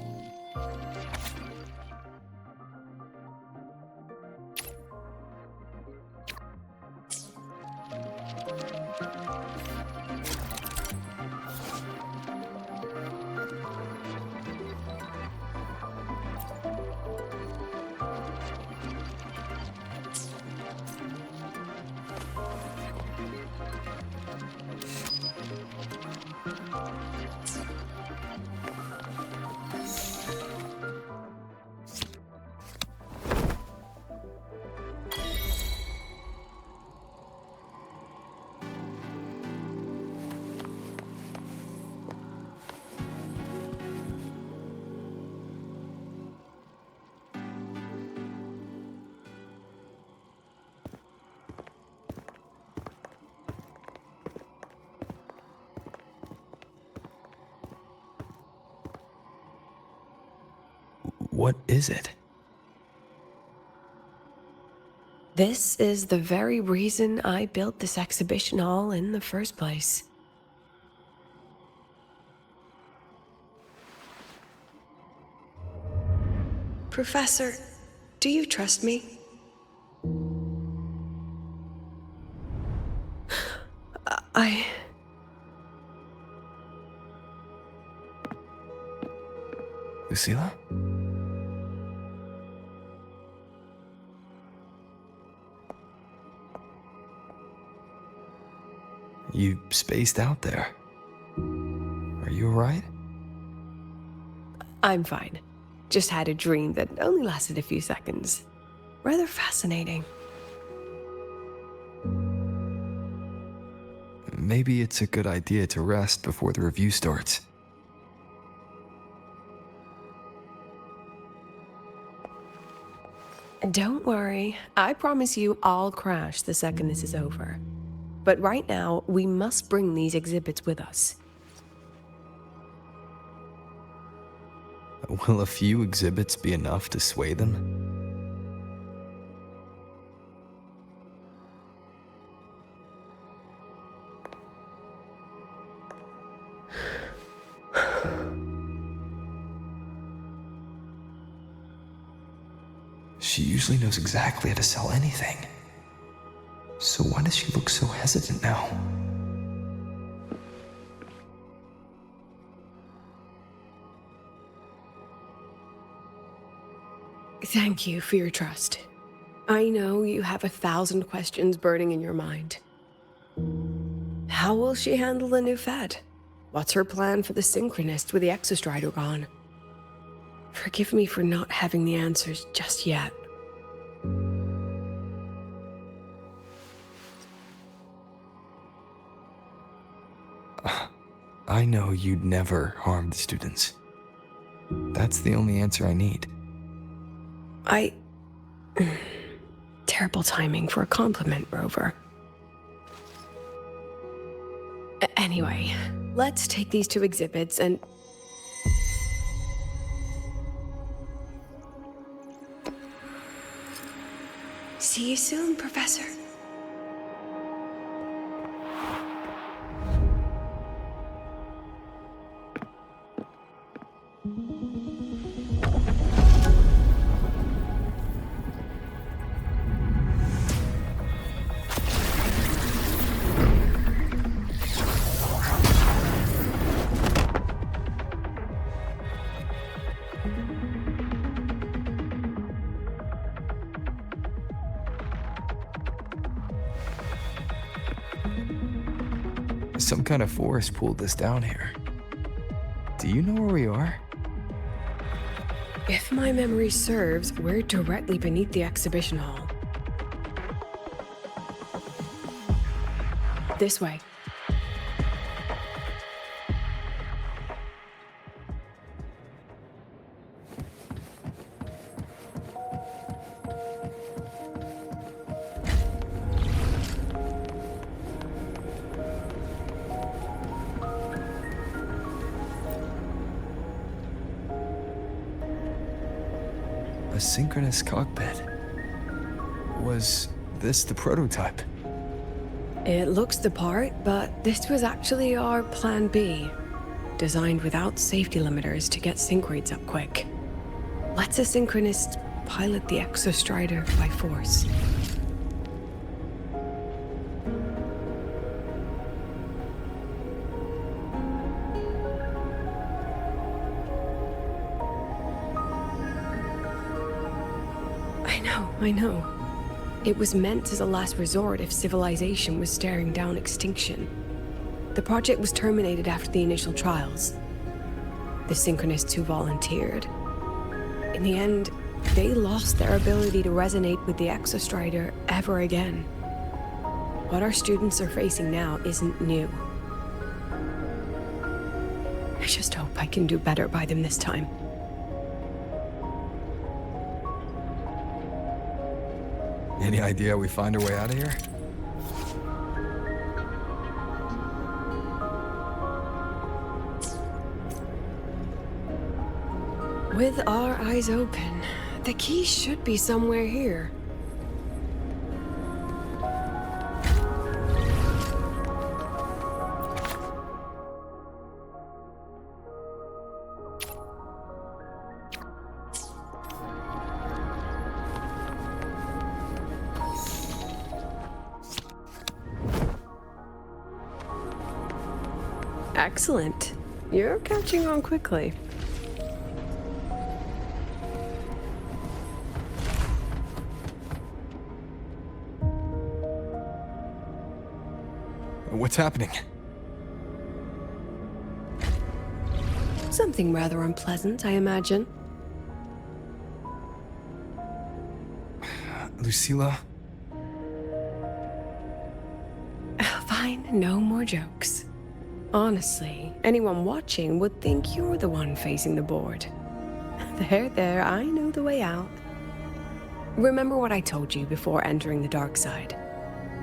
What is it? This is the very reason I built this exhibition hall in the first place. Professor, do you trust me? Lucilla? You spaced out there. Are you alright? I'm fine. Just had a dream that only lasted a few seconds. Rather fascinating. Maybe it's a good idea to rest before the review starts. Don't worry. I promise you I'll crash the second this is over. But right now, we must bring these exhibits with us. Will a few exhibits be enough to sway them? She usually knows exactly how to sell anything. So why does she look so hesitant now? Thank you for your trust. I know you have 1,000 questions burning in your mind. How will she handle the new fed? What's her plan for the Synchronist with the Exostrider gone? Forgive me for not having the answers just yet. I know you'd never harm the students. That's the only answer I need. Terrible timing for a compliment, Rover. Anyway, let's take these 2 exhibits and... See you soon, Professor. Some kind of force pulled this down here. Do you know where we are? If my memory serves, we're directly beneath the exhibition hall. This way. A synchronous cockpit. Was this the prototype? It looks the part, but this was actually our Plan B. Designed without safety limiters to get sync rates up quick. Lets a synchronist pilot the Exostrider by force. I know. It was meant as a last resort if civilization was staring down extinction. The project was terminated after the initial trials. The Synchronists who volunteered. In the end, they lost their ability to resonate with the Exostrider ever again. What our students are facing now isn't new. I just hope I can do better by them this time. Any idea how we find our way out of here? With our eyes open, the key should be somewhere here. Excellent. You're catching on quickly. What's happening? Something rather unpleasant, I imagine. Lucilla? Fine, no more jokes. Honestly, anyone watching would think you're the one facing the board. There, I know the way out. Remember what I told you before entering the dark side?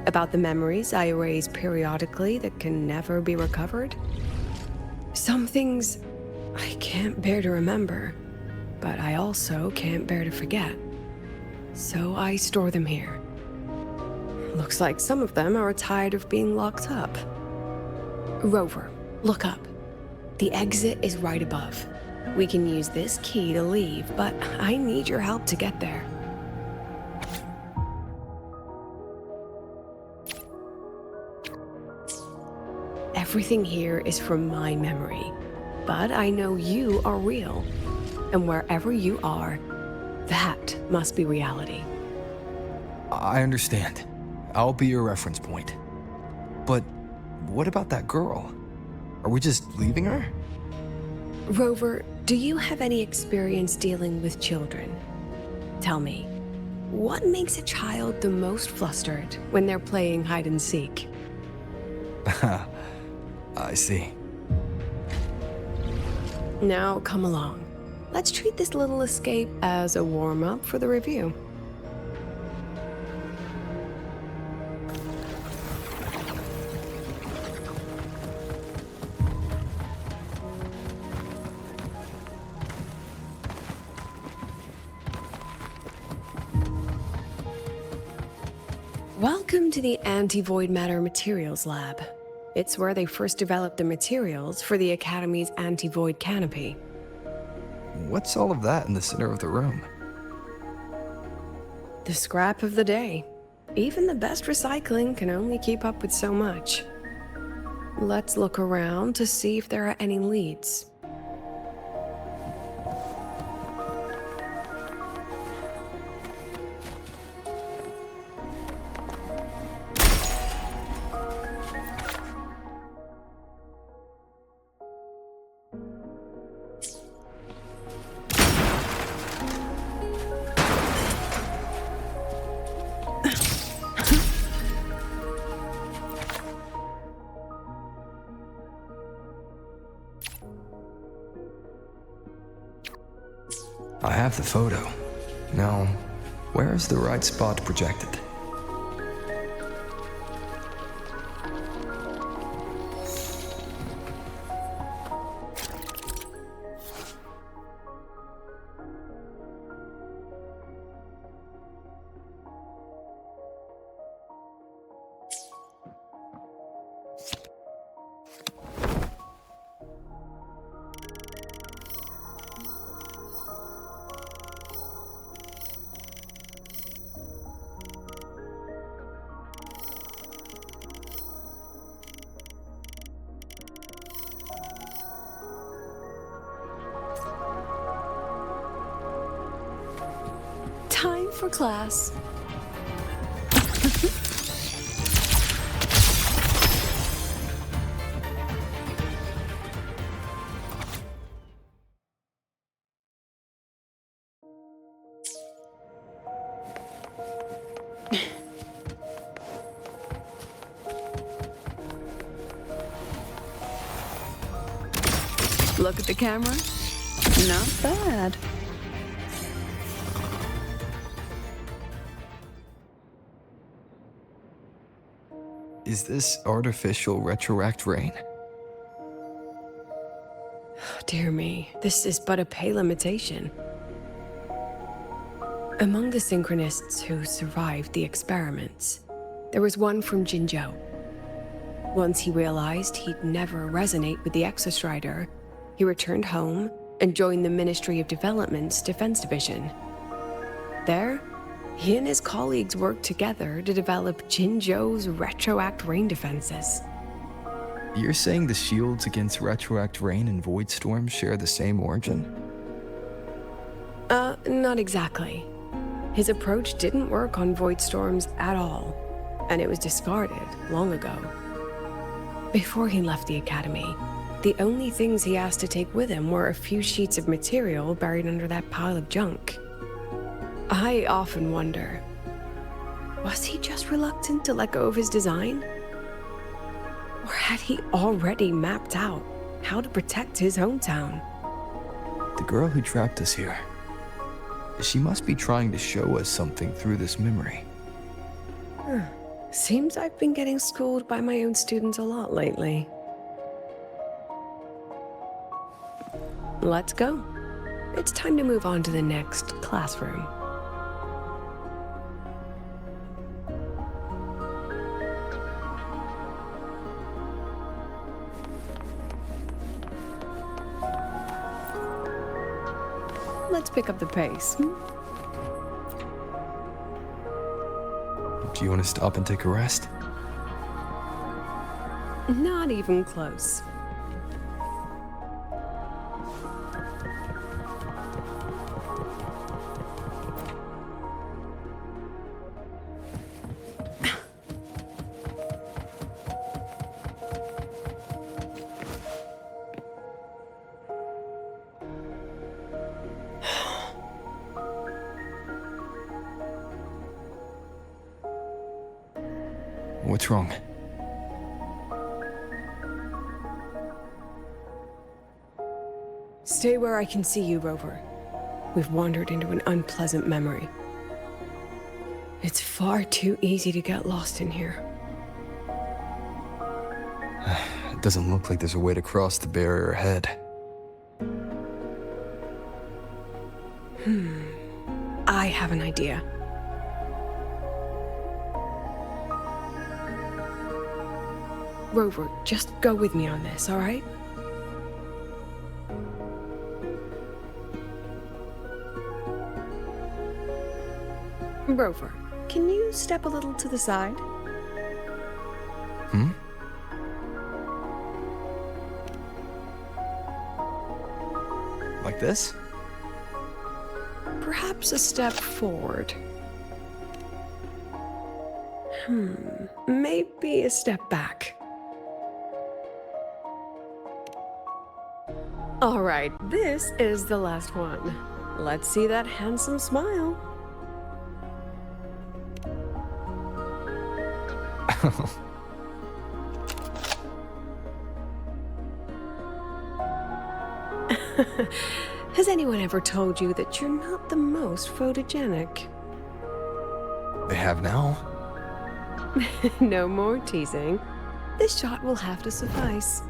About the memories I erase periodically that can never be recovered? Some things I can't bear to remember, but I also can't bear to forget. So I store them here. Looks like some of them are tired of being locked up. Rover, look up. The exit is right above. We can use this key to leave, but I need your help to get there. Everything here is from my memory, but I know you are real. And wherever you are, that must be reality. I understand. I'll be your reference point. But what about that girl? Are we just leaving her? Rover, do you have any experience dealing with children? Tell me, what makes a child the most flustered when they're playing hide and seek? I see. Now come along. Let's treat this little escape as a warm-up for the review. Welcome to the Anti-Void Matter Materials Lab. It's where they first developed the materials for the Academy's anti-void canopy. What's all of that in the center of the room? The scrap of the day. Even the best recycling can only keep up with so much. Let's look around to see if there are any leads. I have the photo. Now, where is the right spot projected? Time for class. Look at the camera. Not bad. Is this artificial retroact rain? Dear me, this is but a pale imitation. Among the synchronists who survived the experiments, there was one from Jinzhou. Once he realized he'd never resonate with the Exostrider, he returned home and joined the Ministry of Development's Defense Division. There, he and his colleagues worked together to develop Jinzhou's retroact rain defenses. You're saying the shields against retroact rain and void storms share the same origin? Not exactly. His approach didn't work on void storms at all, and it was discarded long ago. Before he left the academy, the only things he asked to take with him were a few sheets of material buried under that pile of junk. I often wonder, was he just reluctant to let go of his design? Or had he already mapped out how to protect his hometown? The girl who trapped us here, she must be trying to show us something through this memory. Seems I've been getting schooled by my own students a lot lately. Let's go. It's time to move on to the next classroom. Let's pick up the pace. Do you want to stop and take a rest? Not even close. What's wrong? Stay where I can see you, Rover. We've wandered into an unpleasant memory. It's far too easy to get lost in here. It doesn't look like there's a way to cross the barrier ahead. I have an idea. Rover, just go with me on this, all right? Rover, can you step a little to the side? Like this? Perhaps a step forward. Maybe a step back. All right, this is the last one. Let's see that handsome smile. Has anyone ever told you that you're not the most photogenic? They have now? No more teasing. This shot will have to suffice.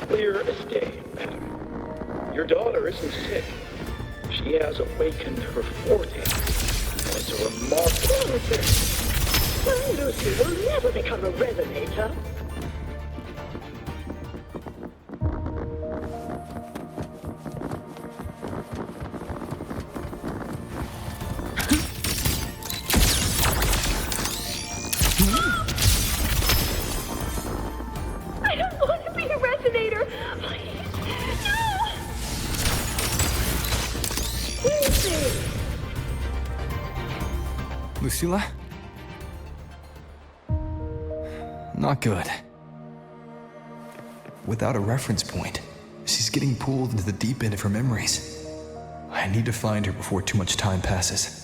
Clear as day, madam. Your daughter isn't sick. She has awakened her forte. It's a remarkable thing. Well, Lucy will never become a resonator. I don't want to be a resonator. Please, no. Lucy! Lucilla? Not good. Without a reference point, she's getting pulled into the deep end of her memories. I need to find her before too much time passes.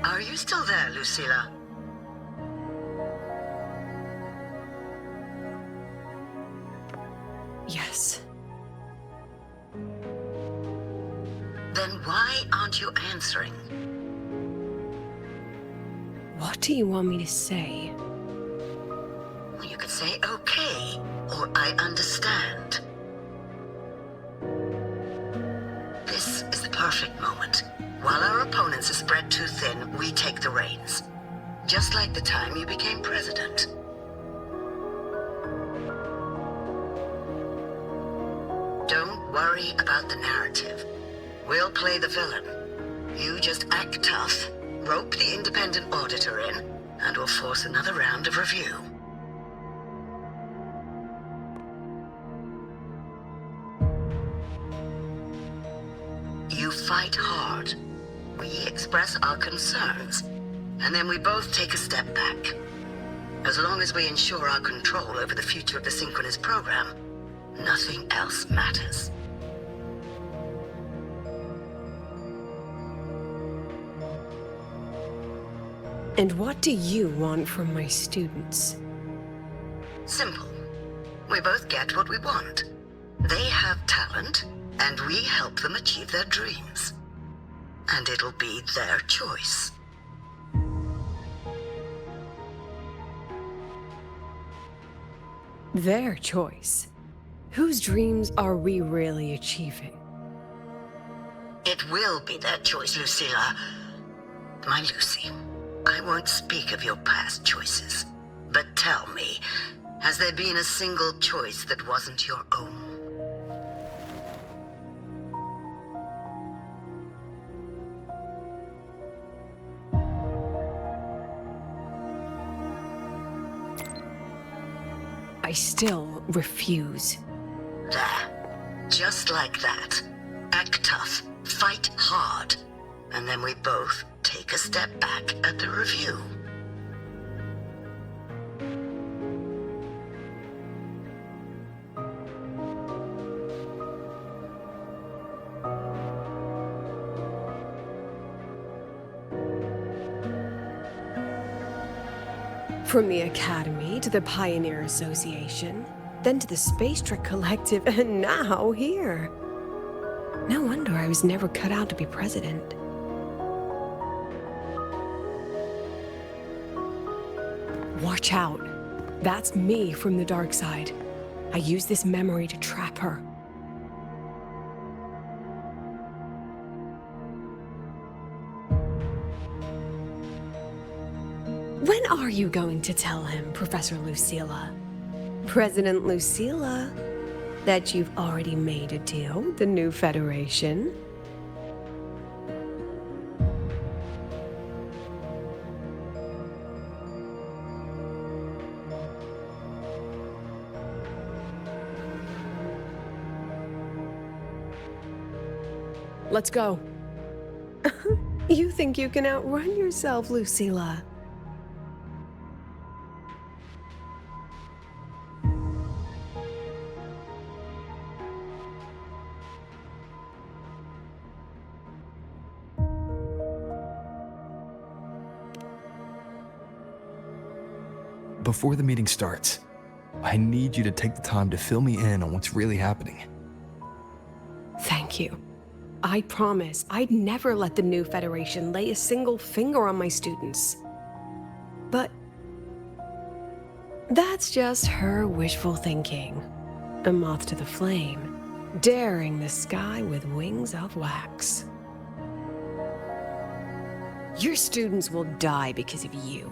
Are you still there, Lucilla? Yes. Then why aren't you answering? What do you want me to say? Well, you could say okay, or I understand. This is the perfect moment. While our opponents are spread too thin, we take the reins. Just like the time you became president. Don't worry about the narrative. We'll play the villain. You just act tough, rope the independent auditor in, and we'll force another round of review. You fight hard. We express our concerns, and then we both take a step back. As long as we ensure our control over the future of the Synchronous program, nothing else matters. And what do you want from my students? Simple. We both get what we want. They have talent, and we help them achieve their dreams. And it'll be their choice. Their choice? Whose dreams are we really achieving? It will be their choice, Lucilla. My Lucy, I won't speak of your past choices. But tell me, has there been a single choice that wasn't your own? I still refuse. There. Just like that. Act tough, fight hard, and then we both take a step back at the review. From the Academy to the Pioneer Association, then to the Space Trek Collective, and now here. No wonder I was never cut out to be president. Watch out. That's me from the dark side. I use this memory to trap her. When are you going to tell him, Professor Lucilla? President Lucilla, that you've already made a deal with the new Federation? Let's go. You think you can outrun yourself, Lucilla? Before the meeting starts, I need you to take the time to fill me in on what's really happening. Thank you. I promise I'd never let the new Federation lay a single finger on my students. But that's just her wishful thinking. A moth to the flame, daring the sky with wings of wax. Your students will die because of you.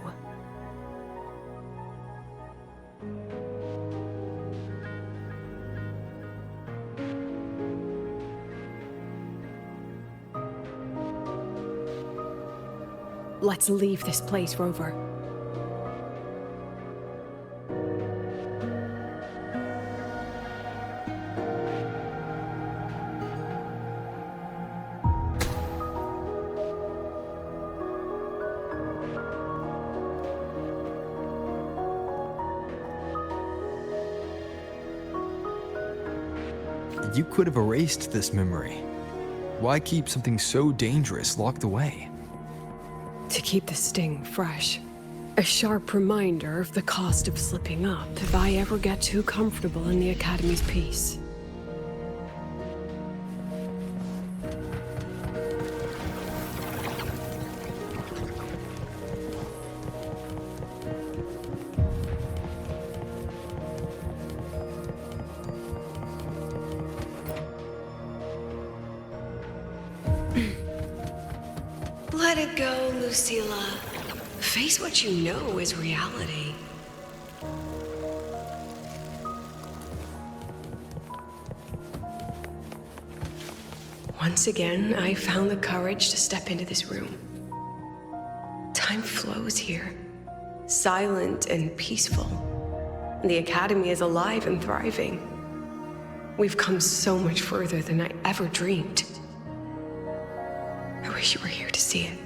Let's leave this place, Rover. You could have erased this memory. Why keep something so dangerous locked away? To keep the sting fresh. A sharp reminder of the cost of slipping up if I ever get too comfortable in the Academy's peace. Let it go, Lucilla. Face what you know is reality. Once again, I found the courage to step into this room. Time flows here, silent and peaceful. The Academy is alive and thriving. We've come so much further than I ever dreamed. I wish you were here to see it.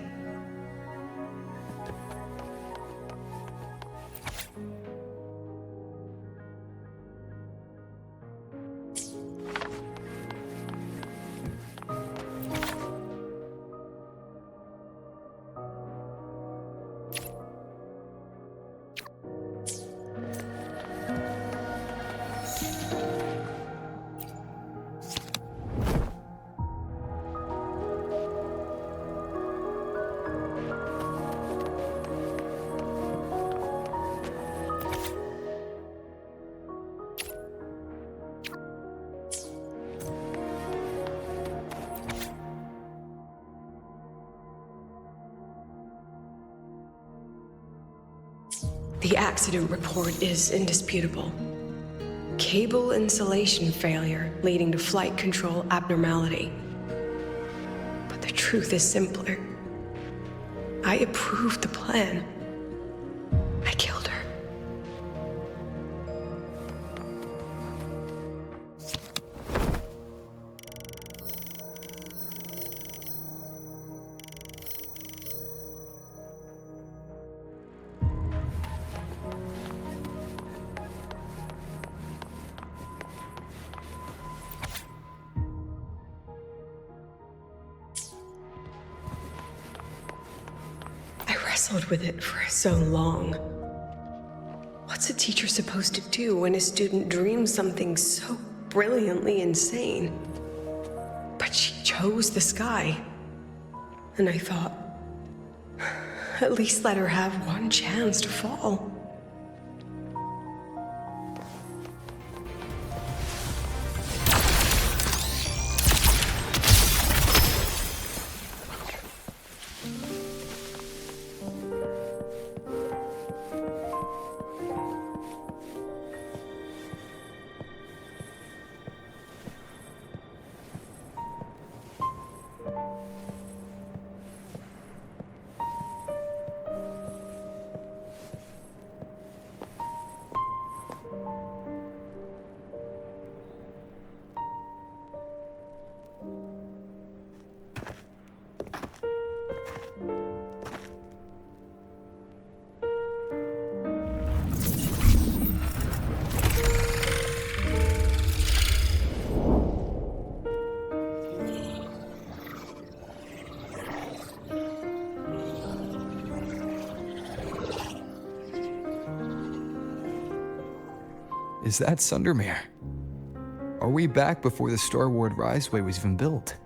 The accident report is indisputable. Cable insulation failure leading to flight control abnormality. But the truth is simpler. I approved the plan. I killed her. Wrestled with it for so long. What's a teacher supposed to do when a student dreams something so brilliantly insane? But she chose the sky. And I thought, at least let her have one chance to fall. Is that Sundermere? Are we back before the Star Ward Riseway was even built?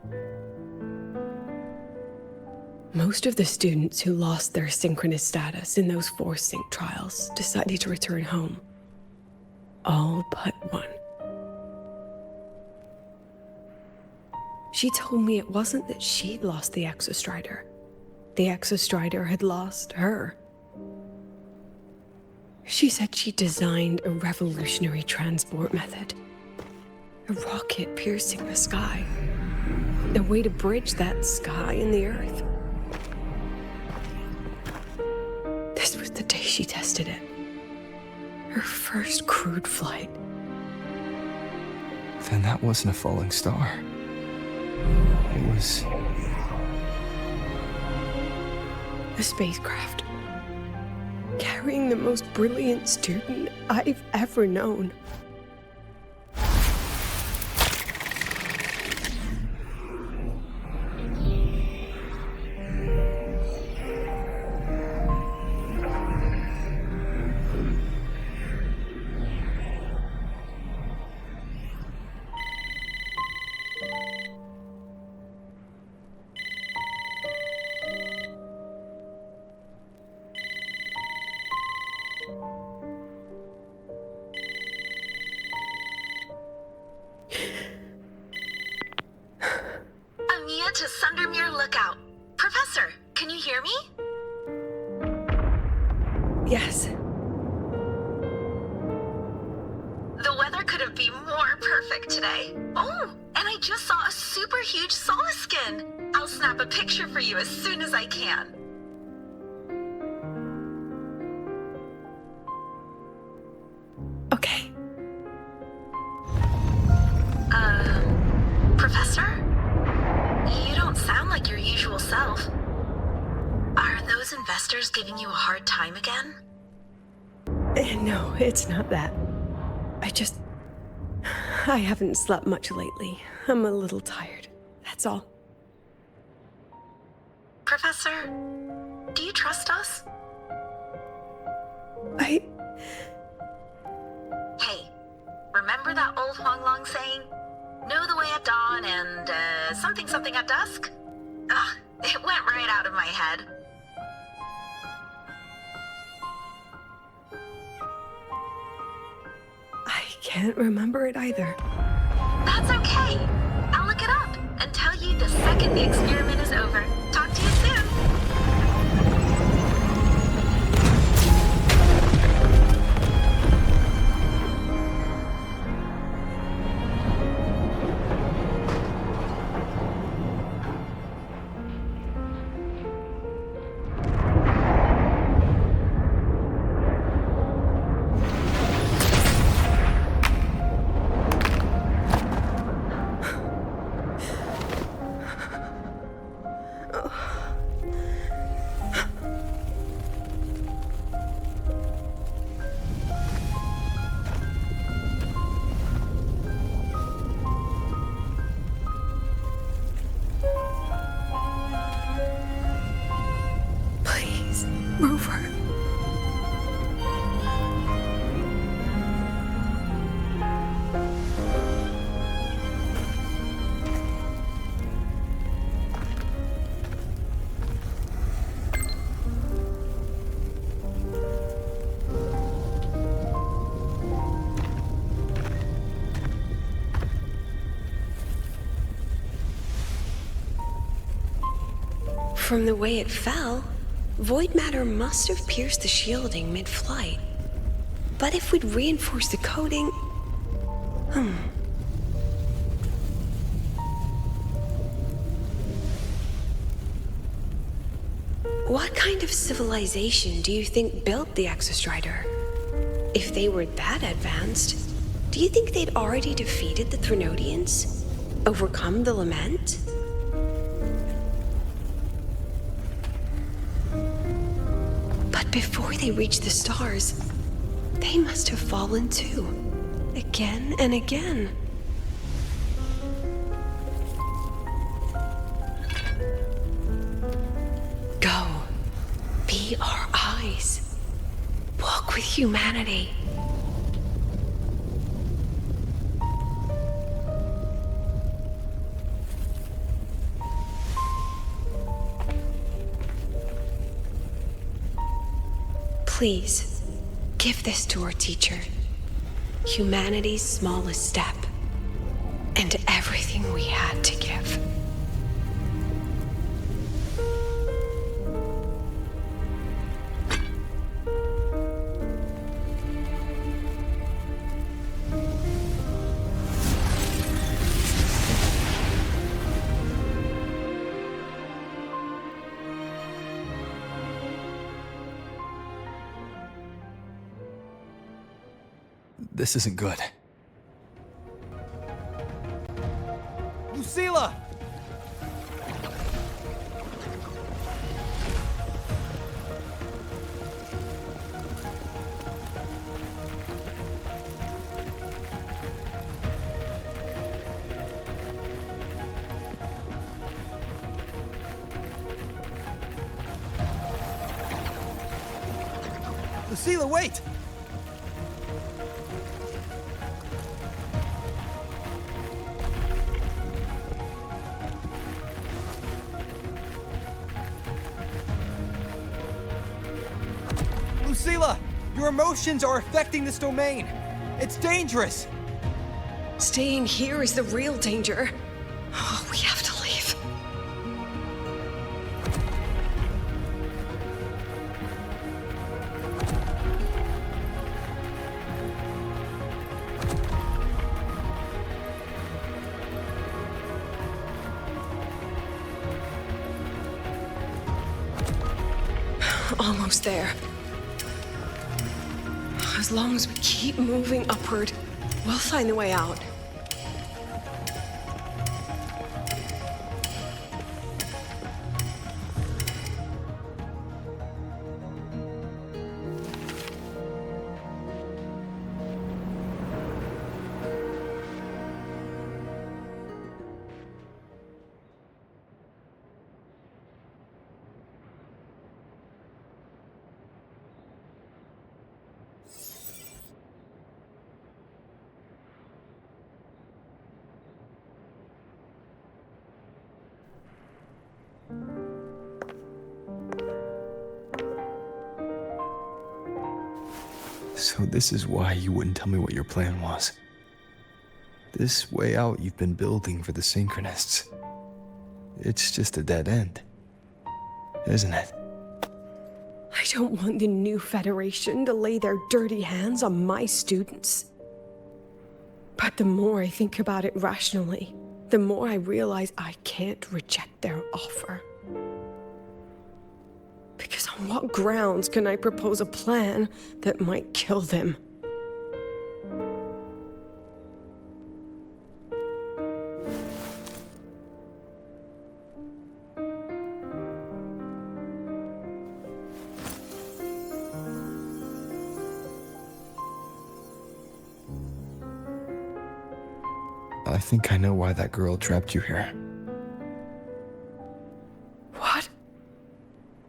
Most of the students who lost their synchronous status in those force sync trials decided to return home. All but one. She told me it wasn't that she'd lost the Exostrider. The Exostrider had lost her. She said she designed a revolutionary transport method. A rocket piercing the sky. A way to bridge that sky and the Earth. This was the day she tested it. Her first crewed flight. Then that wasn't a falling star. It was... a spacecraft. Carrying the most brilliant student I've ever known. Amiya to Sundermere Lookout. Professor, can you hear me? Yes. The weather couldn't be more perfect today. Oh, and I just saw a super huge Solaskin. I'll snap a picture for you as soon as I can. Okay. Professor? You don't sound like your usual self. Are those investors giving you a hard time again? No, it's not that. I haven't slept much lately. I'm a little tired. That's all. Professor, do you trust us? Hey, remember that old Huanglong saying? Know the way at dawn and, something at dusk? Ugh, it went right out of my head. I can't remember it either. That's okay. I'll look it up and tell you the second the experiment is over. Talk to you soon. Rover. From the way it fell, void matter must have pierced the shielding mid-flight. But if we'd reinforced the coating... What kind of civilization do you think built the Exostrider? If they were that advanced, do you think they'd already defeated the Threnodians? Overcome the Lament? But before they reached the stars, they must have fallen too. Again and again. Go. Be our eyes. Walk with humanity. Please, give this to our teacher. Humanity's smallest step. And everything we had to give. This isn't good. Lucilla! Lucilla, wait! Lucilla! Your emotions are affecting this domain! It's dangerous! Staying here is the real danger. Oh, we have to leave. Almost there. As long as we keep moving upward, we'll find the way out. So this is why you wouldn't tell me what your plan was. This way out you've been building for the Synchronists. It's just a dead end, isn't it? I don't want the new Federation to lay their dirty hands on my students. But the more I think about it rationally, the more I realize I can't reject their offer. Because on what grounds can I propose a plan that might kill them? I think I know why that girl trapped you here. What?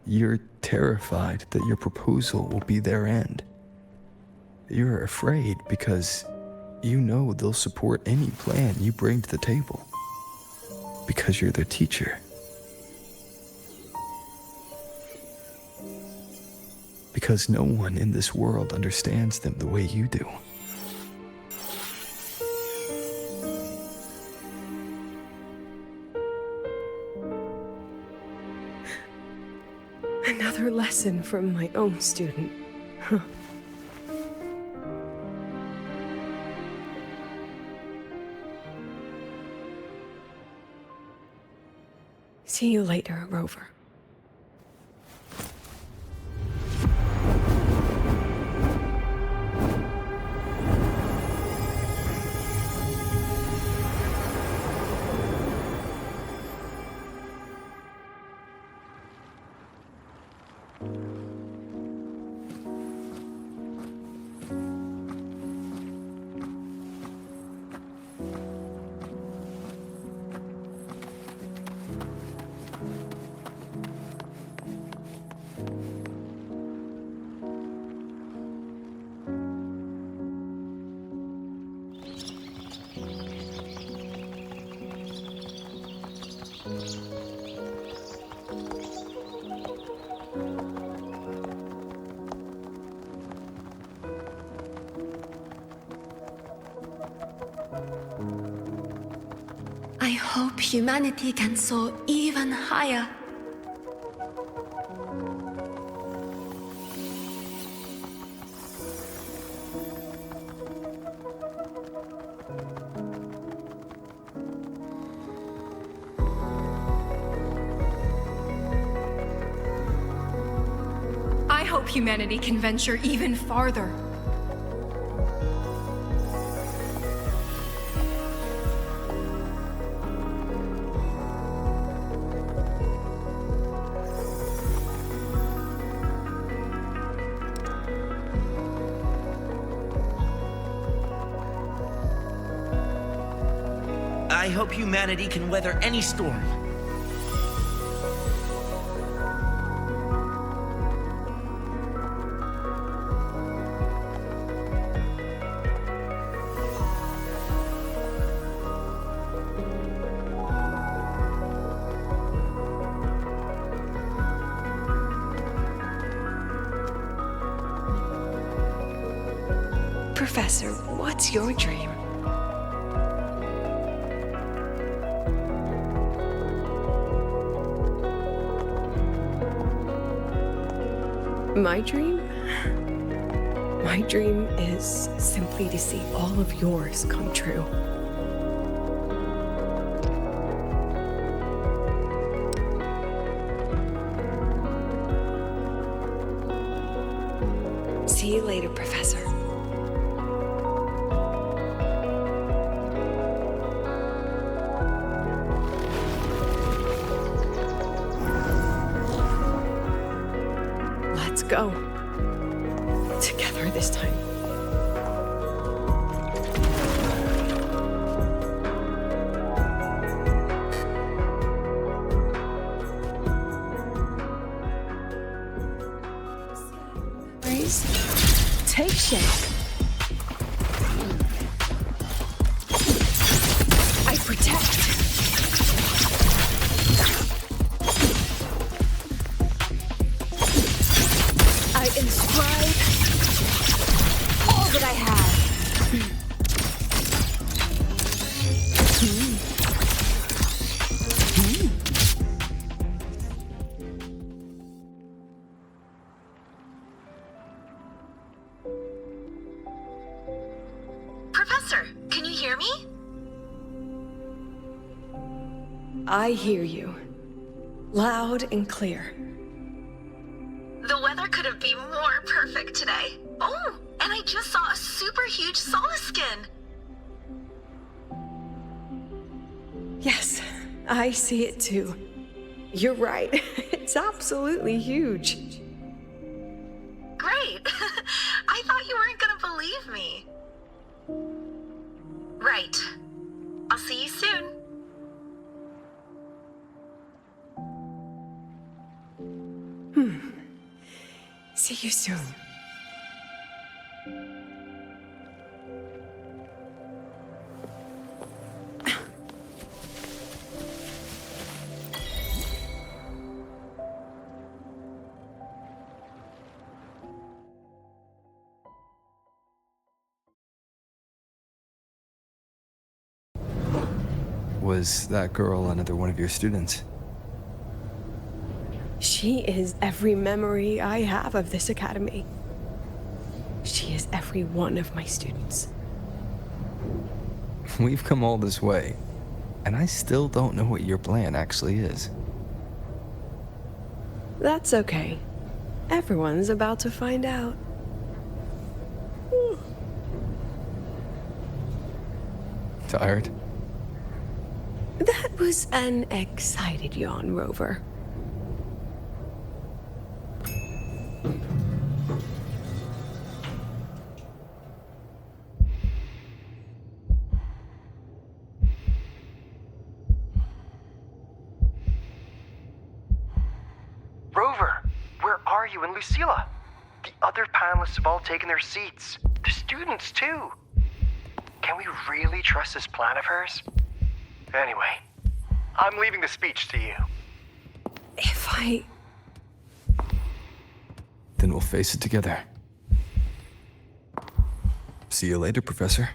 You're terrified that your proposal will be their end. You're afraid because you know they'll support any plan you bring to the table. Because you're their teacher. Because no one in this world understands them the way you do. Another lesson from my own student. Huh. See you later, Rover. I hope humanity can soar even higher. I hope humanity can venture even farther. I hope humanity can weather any storm. Professor, what's your dream? My dream? My dream is simply to see all of yours come true. See you later, Professor. Let's go. Together this time. Take shape. I protect. I inscribe all that I have. Professor, can you hear me? I hear you. Loud and clear. The weather couldn't be more perfect today. Oh, and I just saw a super huge Solaskin. Yes, I see it too. You're right. It's absolutely huge. Great. I thought you weren't gonna believe me. Right. I'll see you soon. See you soon. Was that girl another one of your students? She is every memory I have of this academy. She is every one of my students. We've come all this way, and I still don't know what your plan actually is. That's okay. Everyone's about to find out. Tired? That was an excited yawn, Rover. Rover, where are you and Lucilla? The other panelists have all taken their seats. The students, too. Can we really trust this plan of hers? Anyway, I'm leaving the speech to you. If I... Then we'll face it together. See you later, Professor.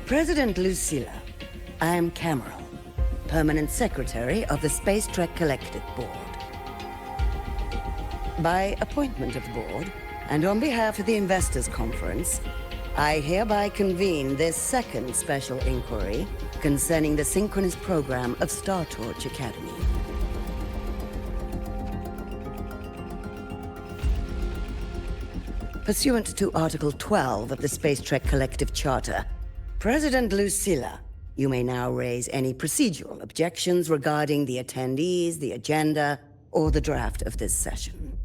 President Lucilla, I am Cameron, Permanent Secretary of the Space Trek Collective Board. By appointment of the board, and on behalf of the Investors Conference, I hereby convene this second special inquiry concerning the synchronous program of Star Torch Academy. Pursuant to Article 12 of the Space Trek Collective Charter, President Lucilla, you may now raise any procedural objections regarding the attendees, the agenda, or the draft of this session.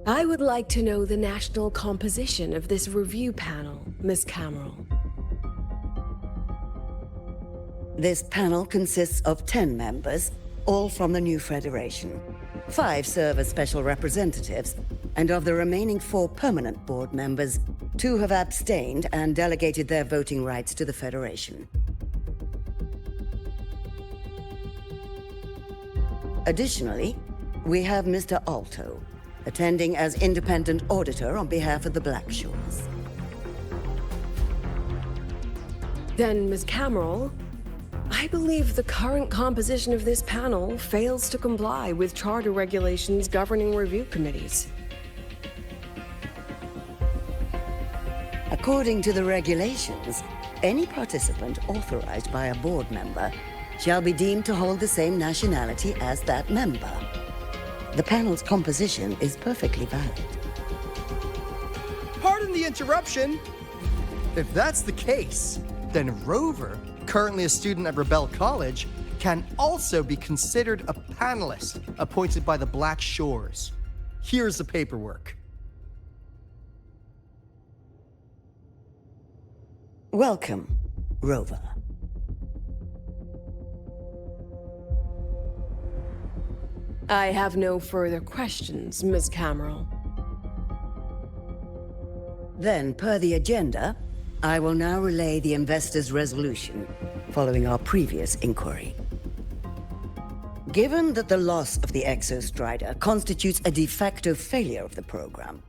I would like to know the national composition of this review panel, Miss Cameron. This panel consists of 10 members, all from the new Federation. 5 serve as special representatives, and of the remaining 4 permanent board members, 2 have abstained and delegated their voting rights to the Federation. Additionally, we have Mr. Alto, attending as independent auditor on behalf of the Black Shores. Then, Ms. Cameron, I believe the current composition of this panel fails to comply with charter regulations governing review committees. According to the regulations, any participant authorized by a board member shall be deemed to hold the same nationality as that member. The panel's composition is perfectly valid. Pardon the interruption. If that's the case, then Rover, currently a student at Rebel College, can also be considered a panelist appointed by the Black Shores. Here's the paperwork. Welcome, Rover. I have no further questions, Ms. Cameron. Then, per the agenda, I will now relay the investors' resolution, following our previous inquiry. Given that the loss of the Exostrider constitutes a de facto failure of the program,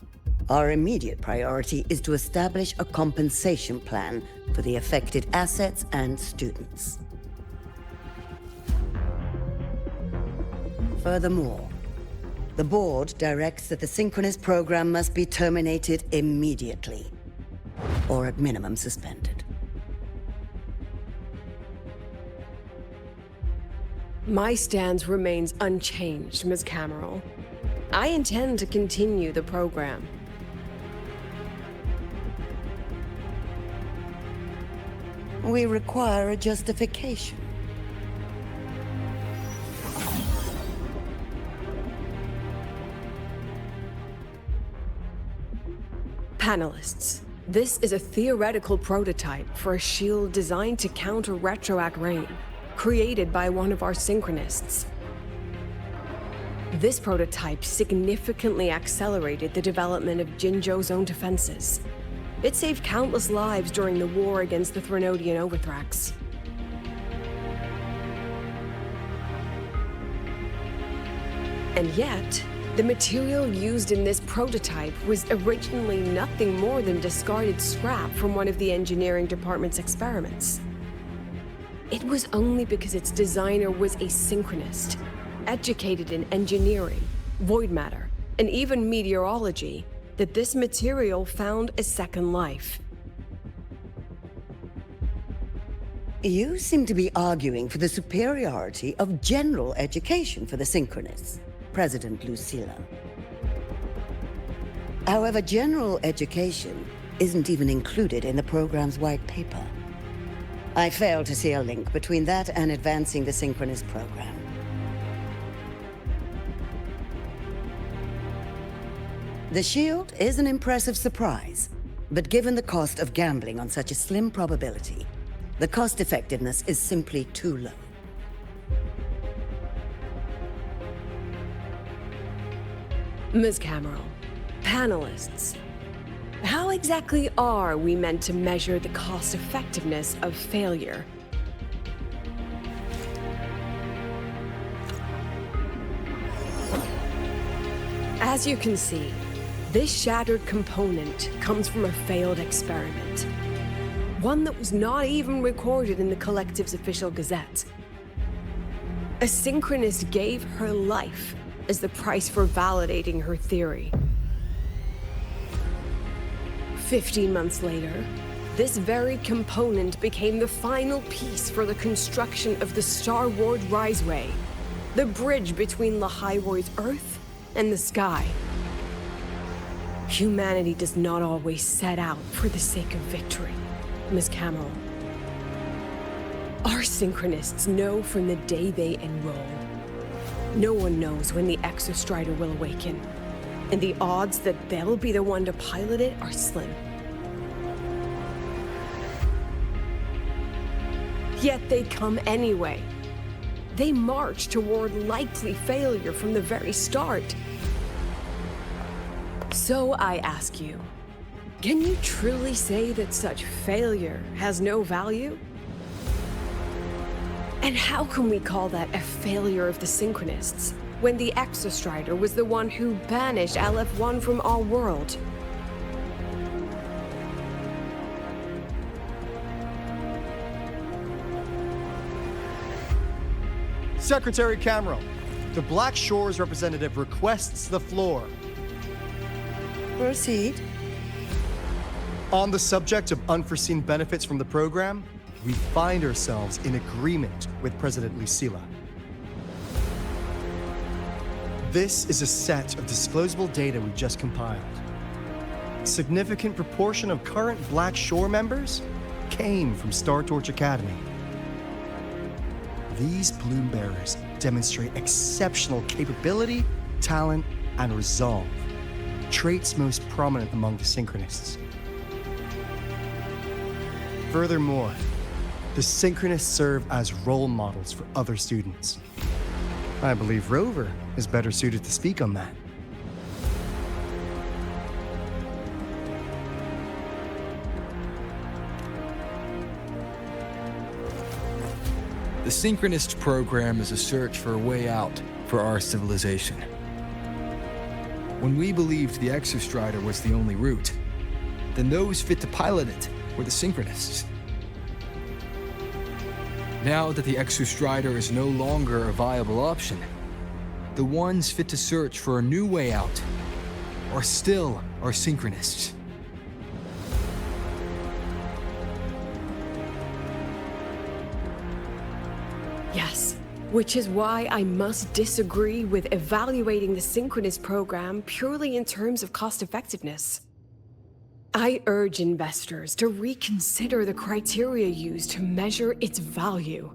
our immediate priority is to establish a compensation plan for the affected assets and students. Furthermore, the board directs that the synchronous program must be terminated immediately, or at minimum suspended. My stance remains unchanged, Ms. Cameron. I intend to continue the program. We require a justification. Panelists, this is a theoretical prototype for a shield designed to counter retroact rain, created by one of our synchronists. This prototype significantly accelerated the development of Jinzhou's own defenses. It saved countless lives during the war against the Threnodian Overthrax. And yet, the material used in this prototype was originally nothing more than discarded scrap from one of the engineering department's experiments. It was only because its designer was a synchronist, educated in engineering, void matter, and even meteorology, that this material found a second life. You seem to be arguing for the superiority of general education for the synchronists, President Lucilla. However, general education isn't even included in the program's white paper. I fail to see a link between that and advancing the synchronous program. The shield is an impressive surprise, but given the cost of gambling on such a slim probability, the cost-effectiveness is simply too low. Ms. Cameron, panelists, how exactly are we meant to measure the cost-effectiveness of failure? As you can see, this shattered component comes from a failed experiment. One that was not even recorded in the collective's official gazette. A synchronist gave her life as the price for validating her theory. 15 months later, this very component became the final piece for the construction of the Starward Riseway, the bridge between Lahairoy's Earth and the sky. Humanity does not always set out for the sake of victory, Miss Cameron. Our synchronists know from the day they enroll. No one knows when the Exostrider will awaken, and the odds that they'll be the one to pilot it are slim. Yet they come anyway. They march toward likely failure from the very start. So I ask you, can you truly say that such failure has no value? And how can we call that a failure of the Synchronists, when the Exostrider was the one who banished LF1 from our world? Secretary Cameron, the Black Shores representative requests the floor. Proceed. On the subject of unforeseen benefits from the program, we find ourselves in agreement with President Lucilla. This is a set of disclosable data we just compiled. A significant proportion of current Black Shore members came from Star Torch Academy. These Bloom Bearers demonstrate exceptional capability, talent, and resolve, traits most prominent among the Synchronists. Furthermore, the Synchronists serve as role models for other students. I believe Rover is better suited to speak on that. The Synchronist program is a search for a way out for our civilization. When we believed the Exostrider was the only route, then those fit to pilot it were the Synchronists. Now that the Exostrider is no longer a viable option, the ones fit to search for a new way out are still our Synchronists. Yes, which is why I must disagree with evaluating the Synchronist program purely in terms of cost effectiveness. I urge investors to reconsider the criteria used to measure its value.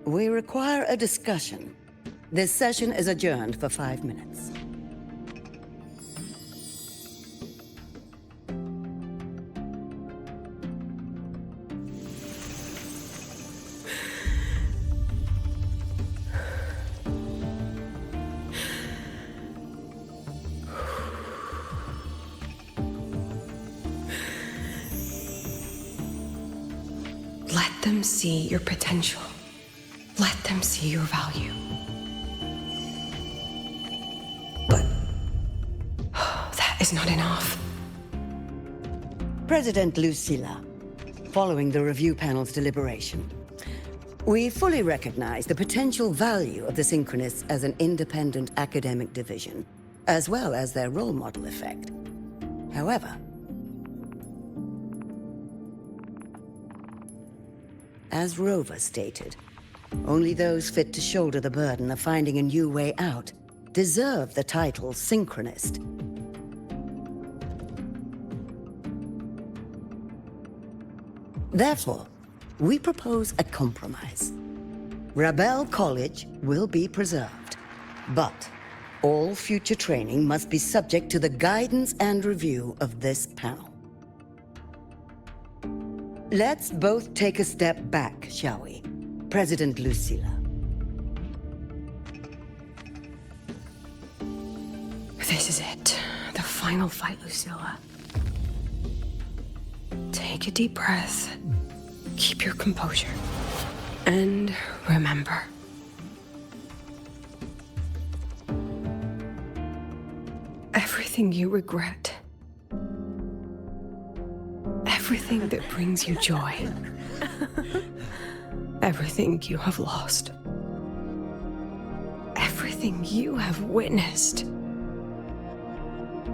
We require a discussion. This session is adjourned for 5 minutes. Let them see your potential. Let them see your value. But that is not enough. President Lucilla, following the review panel's deliberation, we fully recognize the potential value of the Synchronists as an independent academic division, as well as their role model effect. However, as Rover stated, only those fit to shoulder the burden of finding a new way out deserve the title Synchronist. Therefore, we propose a compromise. Rabel College will be preserved, but all future training must be subject to the guidance and review of this panel. Let's both take a step back, shall we? President Lucilla. This is it. The final fight, Lucilla. Take a deep breath. Keep your composure. And remember, Everything you regret. Everything that brings you joy. Everything you have lost. Everything you have witnessed.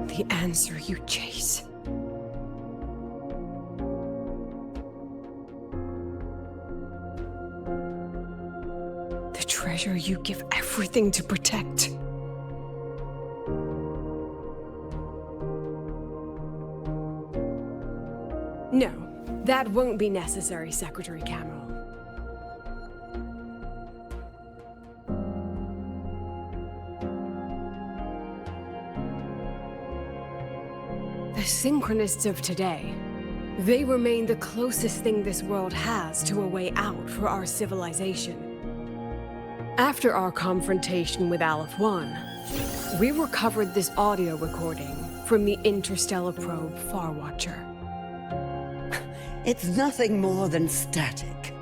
The answer you chase. The treasure you give everything to protect. No, that won't be necessary, Secretary Cameron. The Synchronists of today, they remain the closest thing this world has to a way out for our civilization. After our confrontation with Aleph 1, we recovered this audio recording from the interstellar probe Farwatcher. It's nothing more than static.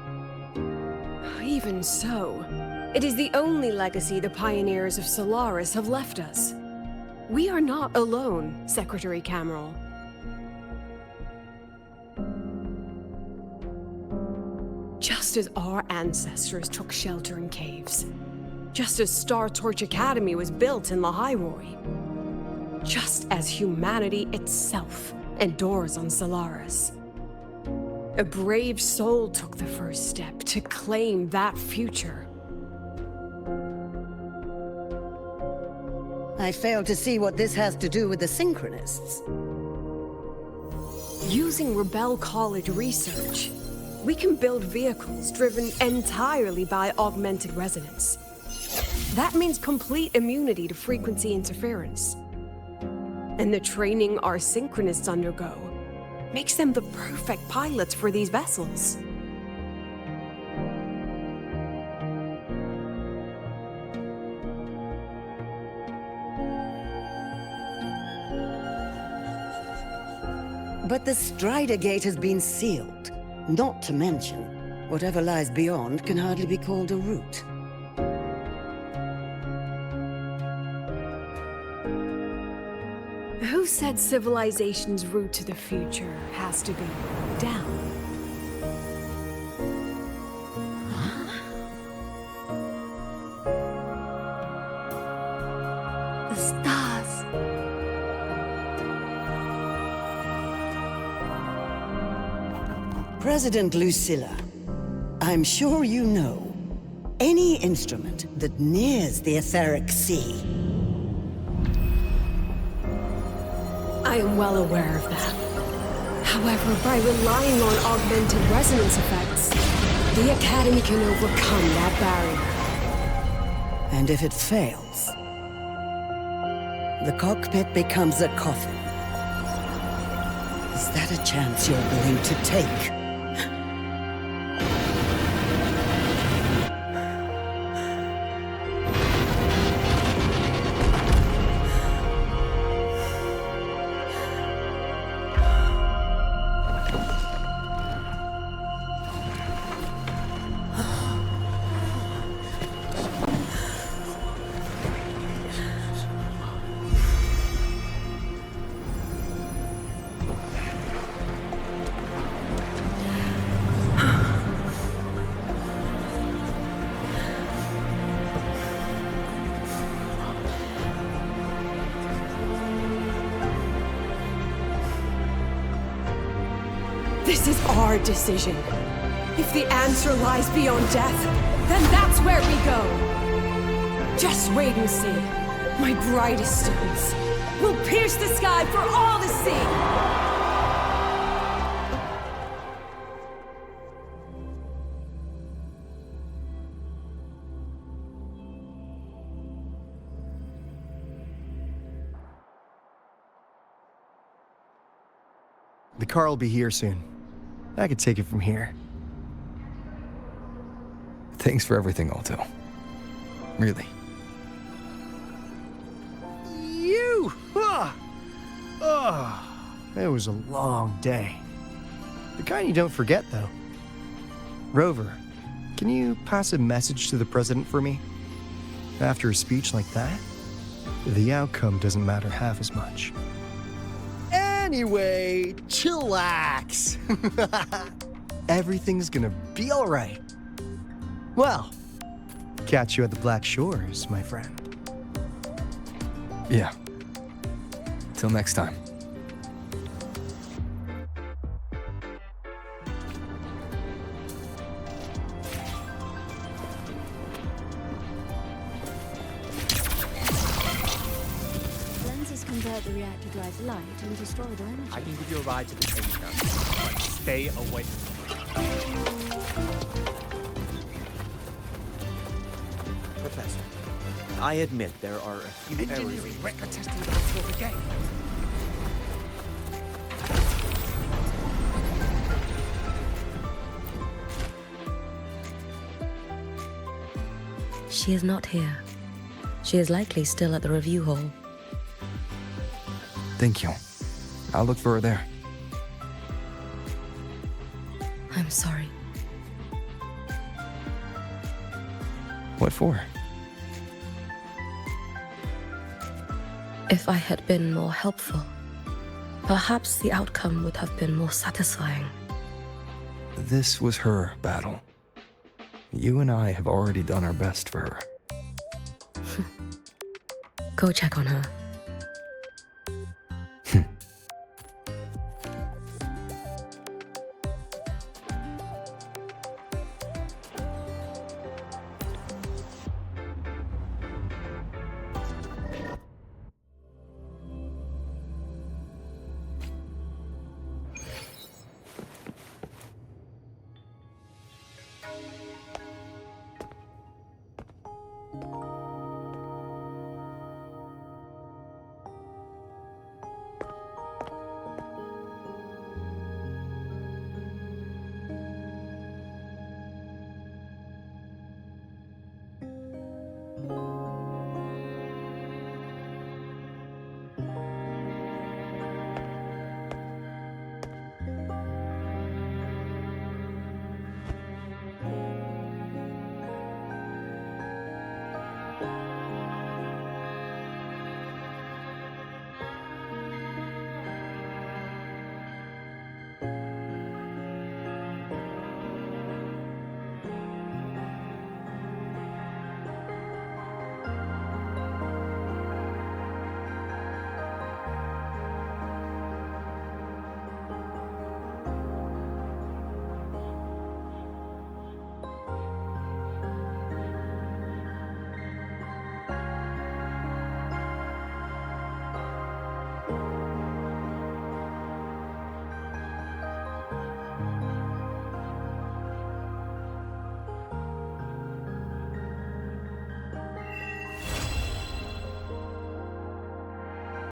Even so, it is the only legacy the pioneers of Solaris have left us. We are not alone, Secretary Cameron. Just as our ancestors took shelter in caves, just as Star Torch Academy was built in Lahairoi, just as humanity itself endures on Solaris, a brave soul took the first step to claim that future. I fail to see what this has to do with the Synchronists. Using Rebel College research, we can build vehicles driven entirely by augmented resonance. That means complete immunity to frequency interference. And the training our Synchronists undergo makes them the perfect pilots for these vessels. But the Strider Gate has been sealed. Not to mention, whatever lies beyond can hardly be called a route. Who said civilization's route to the future has to go down? The stars. President Lucilla, I'm sure you know, any instrument that nears the etheric sea. I am well aware of that. However, by relying on augmented resonance effects, the Academy can overcome that barrier. And if it fails, the cockpit becomes a coffin. Is that a chance you're willing to take? This is our decision. If the answer lies beyond death, then that's where we go. Just wait and see. My brightest students will pierce the sky for all to see. The car will be here soon. I could take it from here. Thanks for everything, Alto. Really. You! It was a long day. The kind you don't forget, though. Rover, can you pass a message to the president for me? After a speech like that? the outcome doesn't matter half as much. Anyway, chillax. Everything's gonna be all right. Well, catch you at the Black Shores, my friend. Yeah. Till next time. Lenses convert the reactor drive's light into stored energy. I can give you a ride to the station, but stay away. Professor, I admit there are a few errors. Engineering record testing the sort again. She is not here. She is likely still at the review hall. Thank you. I'll look for her there. I'm sorry. What for? If I had been more helpful, perhaps the outcome would have been more satisfying. This was her battle. You and I have already done our best for her. Go check on her.